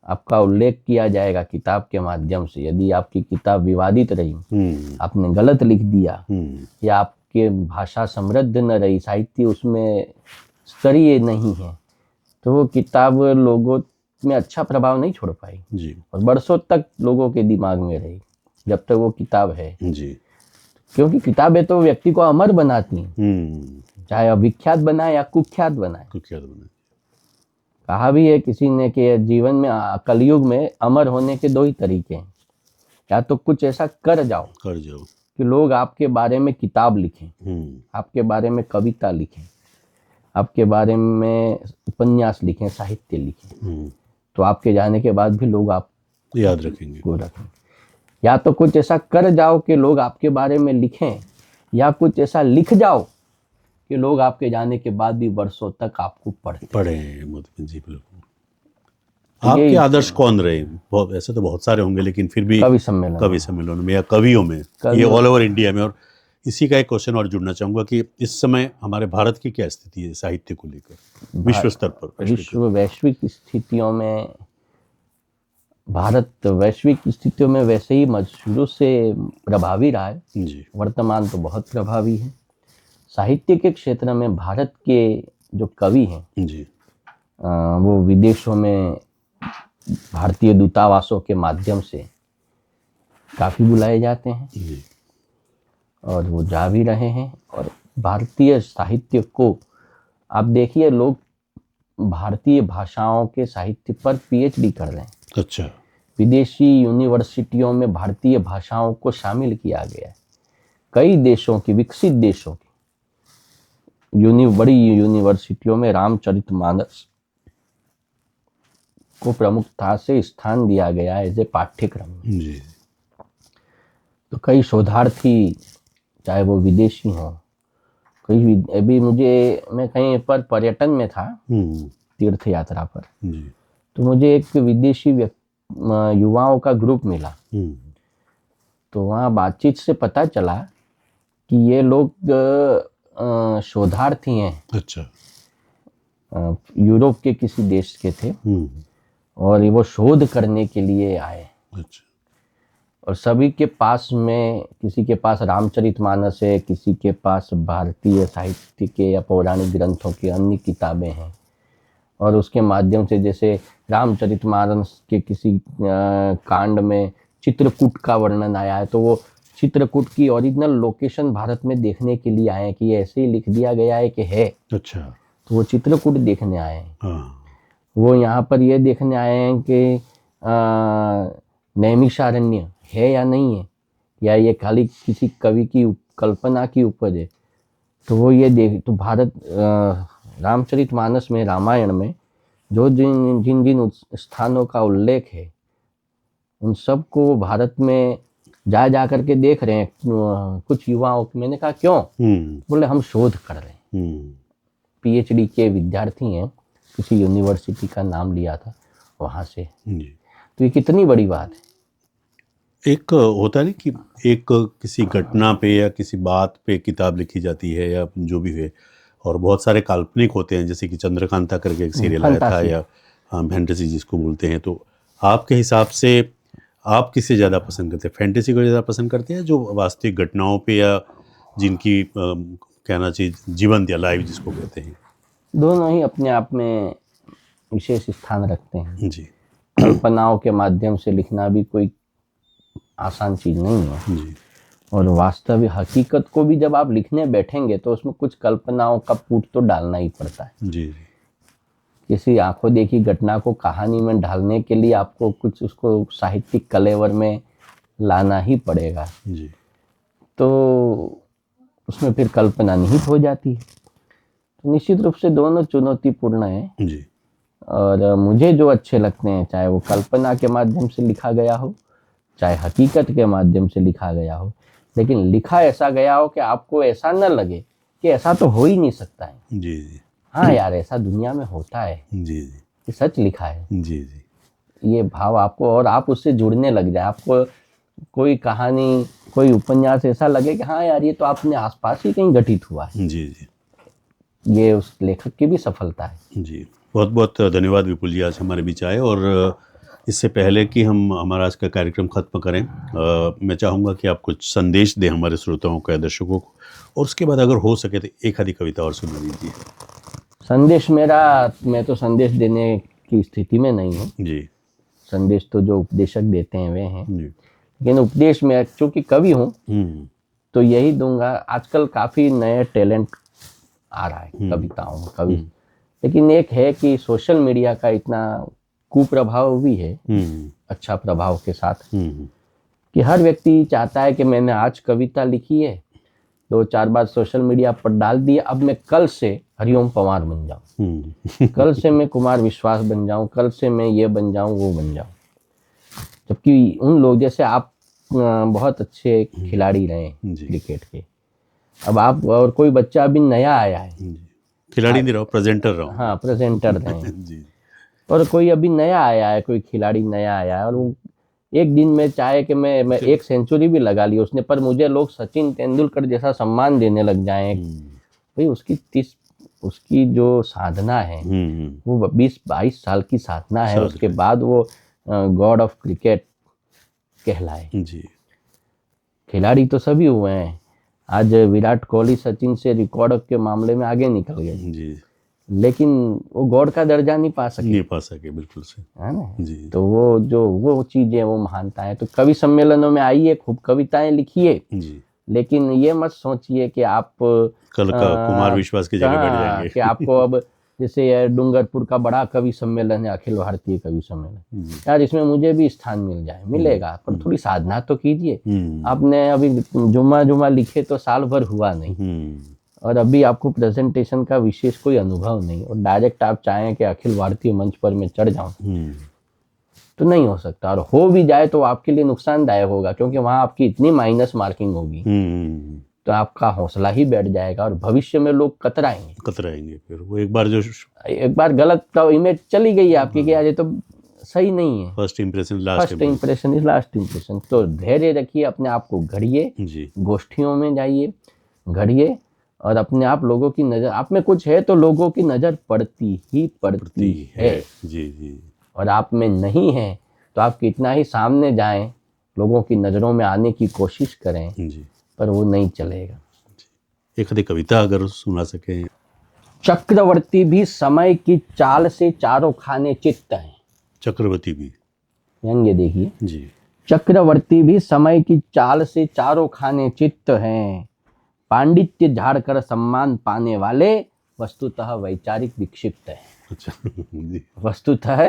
आपका उल्लेख किया जाएगा किताब के माध्यम से, यदि आपकी किताब विवादित रही, आपने गलत लिख दिया, या आपके भाषा समृद्ध न रही, साहित्य उसमें स्तरीय नहीं है, तो वो किताब लोगों में अच्छा प्रभाव नहीं छोड़ पाई जी, और बरसों तक लोगों के दिमाग में रही जब तक वो किताब है जी। क्योंकि किताबें तो व्यक्ति को अमर बनाती हैं, चाहे अविख्यात बनाए या कुख्यात बनाए। कहा भी है किसी ने कि जीवन में कलयुग में अमर होने के दो ही तरीके हैं, या तो कुछ ऐसा कर जाओ कि लोग आपके बारे में किताब लिखें, आपके बारे में कविता लिखें, आपके बारे में उपन्यास लिखें, साहित्य लिखें, तो आपके जाने के बाद भी लोग आप याद रखेंगे। या तो कुछ ऐसा कर जाओ कि लोग आपके बारे में लिखें, या कुछ ऐसा लिख जाओ कि लोग आपके जाने के बाद भी वर्षों तक आपको पढ़े। जी बिल्कुल। आपके आदर्श कौन रहे? बहुत ऐसे तो बहुत सारे होंगे, लेकिन फिर भी कवि सम्मेलन में या कवियों में, ये ऑल ओवर इंडिया में। और इसी का एक क्वेश्चन और जुड़ना चाहूंगा कि इस समय हमारे भारत की क्या स्थिति है साहित्य को लेकर विश्व स्तर पर? वैश्विक स्थितियों में भारत वैश्विक स्थितियों में वैसे ही शुरू से प्रभावी रहा है जी। वर्तमान तो बहुत प्रभावी है। साहित्य के क्षेत्र में भारत के जो कवि हैं जी, वो विदेशों में भारतीय दूतावासों के माध्यम से काफ़ी बुलाए जाते हैं जी। और वो जा भी रहे हैं। और भारतीय साहित्य को आप देखिए, लोग भारतीय भाषाओं के साहित्य पर पीएचडी कर रहे हैं। अच्छा। विदेशी यूनिवर्सिटियों में भारतीय भाषाओं को शामिल किया गया है। कई देशों की, विकसित देशों की बड़ी यूनिवर्सिटियों में रामचरितमानस को प्रमुखता से स्थान दिया गया है एज ए पाठ्यक्रम जी। तो कई शोधार्थी, चाहे वो विदेशी हों, अभी मैं कहीं पर पर्यटन में था, तीर्थ यात्रा पर जी। तो मुझे एक विदेशी युवाओं का ग्रुप मिला। तो वहाँ बातचीत से पता चला कि ये लोग शोधार्थी हैं। अच्छा। यूरोप के किसी देश के थे और वो शोध करने के लिए आए। अच्छा। और सभी के पास में, किसी के पास रामचरितमानस है, किसी के पास भारतीय साहित्य के या पौराणिक ग्रंथों की अन्य किताबें हैं। और उसके माध्यम से, जैसे रामचरितमानस के किसी कांड में चित्रकूट का वर्णन आया है, तो वो चित्रकूट की ओरिजिनल लोकेशन भारत में देखने के लिए आए हैं कि ये ऐसे ही लिख दिया गया है कि है। अच्छा। तो वो चित्रकूट देखने आए हैं। हाँ। वो यहाँ पर ये देखने आए हैं कि नैमिषारण्य है या नहीं है, या ये खाली किसी कवि की कल्पना की उपज है। तो वो ये देख, तो भारत रामचरितमानस में, रामायण में जो जिन स्थानों का उल्लेख है, उन सब को भारत में जा करके देख रहे हैं कुछ युवाओं को। मैंने कहा क्यों? बोले हम शोध कर रहे हैं। पीएचडी के विद्यार्थी हैं, किसी यूनिवर्सिटी का नाम लिया था वहाँ से। तो ये कितनी बड़ी बात है। एक होता नहीं कि एक किसी घटना पे या किसी बात पे किताब लिखी जाती है या जो भी है, और बहुत सारे काल्पनिक होते हैं, जैसे कि चंद्रकांता करके एक सीरियल आया था, या फैंटेसी जिसको बोलते हैं। तो आपके हिसाब से आप किसे ज़्यादा पसंद करते हैं? फैंटेसी को ज़्यादा पसंद करते हैं जो वास्तविक घटनाओं पे या जिनकी कहना चाहिए जीवंत या लाइव जिसको कहते हैं? दोनों ही अपने आप में विशेष स्थान रखते हैं जी। कल्पनाओं के माध्यम से लिखना भी कोई आसान चीज़ नहीं है जी। और वास्तविक हकीकत को भी जब आप लिखने बैठेंगे तो उसमें कुछ कल्पनाओं का पूट तो डालना ही पड़ता है। जी। किसी आंखों देखी घटना को कहानी में ढालने के लिए आपको कुछ उसको साहित्यिक कलेवर में लाना ही पड़ेगा। जी। तो उसमें फिर कल्पना निहित हो जाती है। तो निश्चित रूप से दोनों चुनौतीपूर्ण है। जी। और मुझे जो अच्छे लगते हैं, चाहे वो कल्पना के माध्यम से लिखा गया हो, चाहे हकीकत के माध्यम से लिखा गया हो, लेकिन लिखा ऐसा गया हो कि आपको ऐसा न लगे कि ऐसा तो हो ही नहीं सकता है। जी जी। हाँ यार, ऐसा दुनिया में होता है। जी जी। ये सच लिखा है। जी जी। ये भाव आपको, और आप उससे जुड़ने लग जाए। आपको कोई कहानी, कोई उपन्यास ऐसा लगे कि हाँ यार, ये तो आपने आसपास ही कहीं घटित हुआ है। जी जी। ये उस लेखक की भी सफलता है। जी, बहुत बहुत धन्यवाद विपुल जी, आज हमारे बीच आए। और इससे पहले कि हम हमारा आज का कार्यक्रम खत्म करें, मैं चाहूँगा कि आप कुछ संदेश दें हमारे श्रोताओं को, दर्शकों को, और उसके बाद अगर हो सके तो एक आधी कविता और सुना दीजिए। संदेश मेरा, मैं तो संदेश देने की स्थिति में नहीं हूँ जी। संदेश तो जो उपदेशक देते हैं वे हैं जी। लेकिन उपदेश में चूंकि कवि हूँ तो यही दूंगा। आजकल काफ़ी नए टैलेंट आ रहा है कविताओं में, कवि, लेकिन एक है कि सोशल मीडिया का इतना कुप्रभाव भी है अच्छा प्रभाव के साथ कि हर व्यक्ति चाहता है कि मैंने आज कविता लिखी है, 2-4 बार सोशल मीडिया पर डाल दिया, अब मैं कल से हरिओम पवार बन जाऊं, कल से मैं कुमार विश्वास बन जाऊं, कल से मैं ये बन जाऊं, वो बन जाऊं। जबकि उन लोग जैसे आप बहुत अच्छे खिलाड़ी रहे क्रिकेट के, अब आप और कोई बच्चा अभी नया आया है, खिलाड़ी नहीं रहो, प्रेजेंटर रहो। हाँ, प्रेजेंटर रहे और कोई अभी नया आया है, कोई खिलाड़ी नया आया है और वो एक दिन में चाहे कि मैं 1 सेंचुरी भी लगा ली उसने, पर मुझे लोग सचिन तेंदुलकर जैसा सम्मान देने लग जाएं, भाई उसकी जो साधना है वो 20-22 साल की साधना है, उसके बाद वो गॉड ऑफ क्रिकेट कहलाए। जी। खिलाड़ी तो सभी हुए हैं, आज विराट कोहली सचिन से रिकॉर्ड के मामले में आगे निकल गए जी, लेकिन वो गॉड का दर्जा नहीं पा सके, बिल्कुल से, है ना जी। तो वो चीजें, वो महानता है। तो कवि सम्मेलनों में आइए, खूब कविताएं लिखिए जी, लेकिन ये मत सोचिए कि आप कल का कुमार विश्वास की जगह बैठ जाएंगे कि आपको अब जैसे डूंगरपुर का बड़ा कवि सम्मेलन है, अखिल भारतीय कवि सम्मेलन, यार इसमें मुझे भी स्थान मिलेगा, पर थोड़ी साधना तो कीजिए। आपने अभी जुम्मा लिखे तो साल भर हुआ नहीं और अभी आपको प्रेजेंटेशन का विशेष कोई अनुभव नहीं और डायरेक्ट आप चाहें कि अखिल भारतीय मंच पर मैं चढ़ जाऊं तो नहीं हो सकता, और हो भी जाए तो आपके लिए नुकसानदायक होगा क्योंकि वहां आपकी इतनी माइनस मार्किंग होगी तो आपका हौसला ही बैठ जाएगा और भविष्य में लोग कतराएंगे। फिर वो एक बार गलत तो इमेज चली गई आपकी कि यार ये तो सही नहीं है। First impression is last impression. तो धैर्य रखिए, अपने आप को घड़िए, गोष्ठियों में जाइए, घड़िए और अपने आप लोगों की नजर, आप में कुछ है तो लोगों की नजर पड़ती है। जी। और आप में नहीं है तो आप कितना ही सामने जाएं, लोगों की नजरों में आने की कोशिश करें जी, पर वो नहीं चलेगा। एक आधी कविता अगर सुना सके। चक्रवर्ती भी समय की चाल से चारों खाने चित्त हैं। चक्रवर्ती भी, ये देखिए जी। चक्रवर्ती भी समय की चाल से चारों खाने चित्त हैं, पांडित्य झाड़कर सम्मान पाने वाले वस्तुतः वैचारिक विक्षिप्त हैं। अच्छा जी। वस्तुतः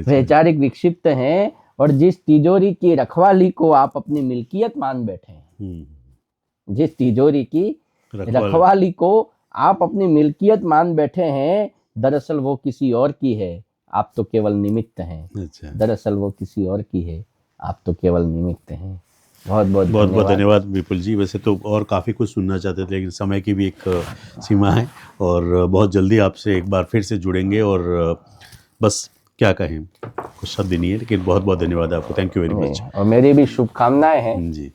वैचारिक विक्षिप्त हैं और जिस तिजोरी की रखवाली को आप अपनी मिल्कियत मान बैठे हैं, जिस तिजोरी की रखवाली को आप अपनी मिल्कियत मान बैठे हैं, दरअसल वो किसी और की है, आप तो केवल निमित्त हैं। अच्छा। दरअसल वो किसी और की है, आप तो केवल निमित्त हैं। बहुत धन्यवाद विपुल जी। वैसे तो और काफ़ी कुछ सुनना चाहते थे लेकिन समय की भी एक सीमा है और बहुत जल्दी आपसे एक बार फिर से जुड़ेंगे और बस क्या कहें, कुछ शब्द नहीं है लेकिन बहुत बहुत धन्यवाद आपको। Thank you very much. और मेरी भी शुभकामनाएं हैं जी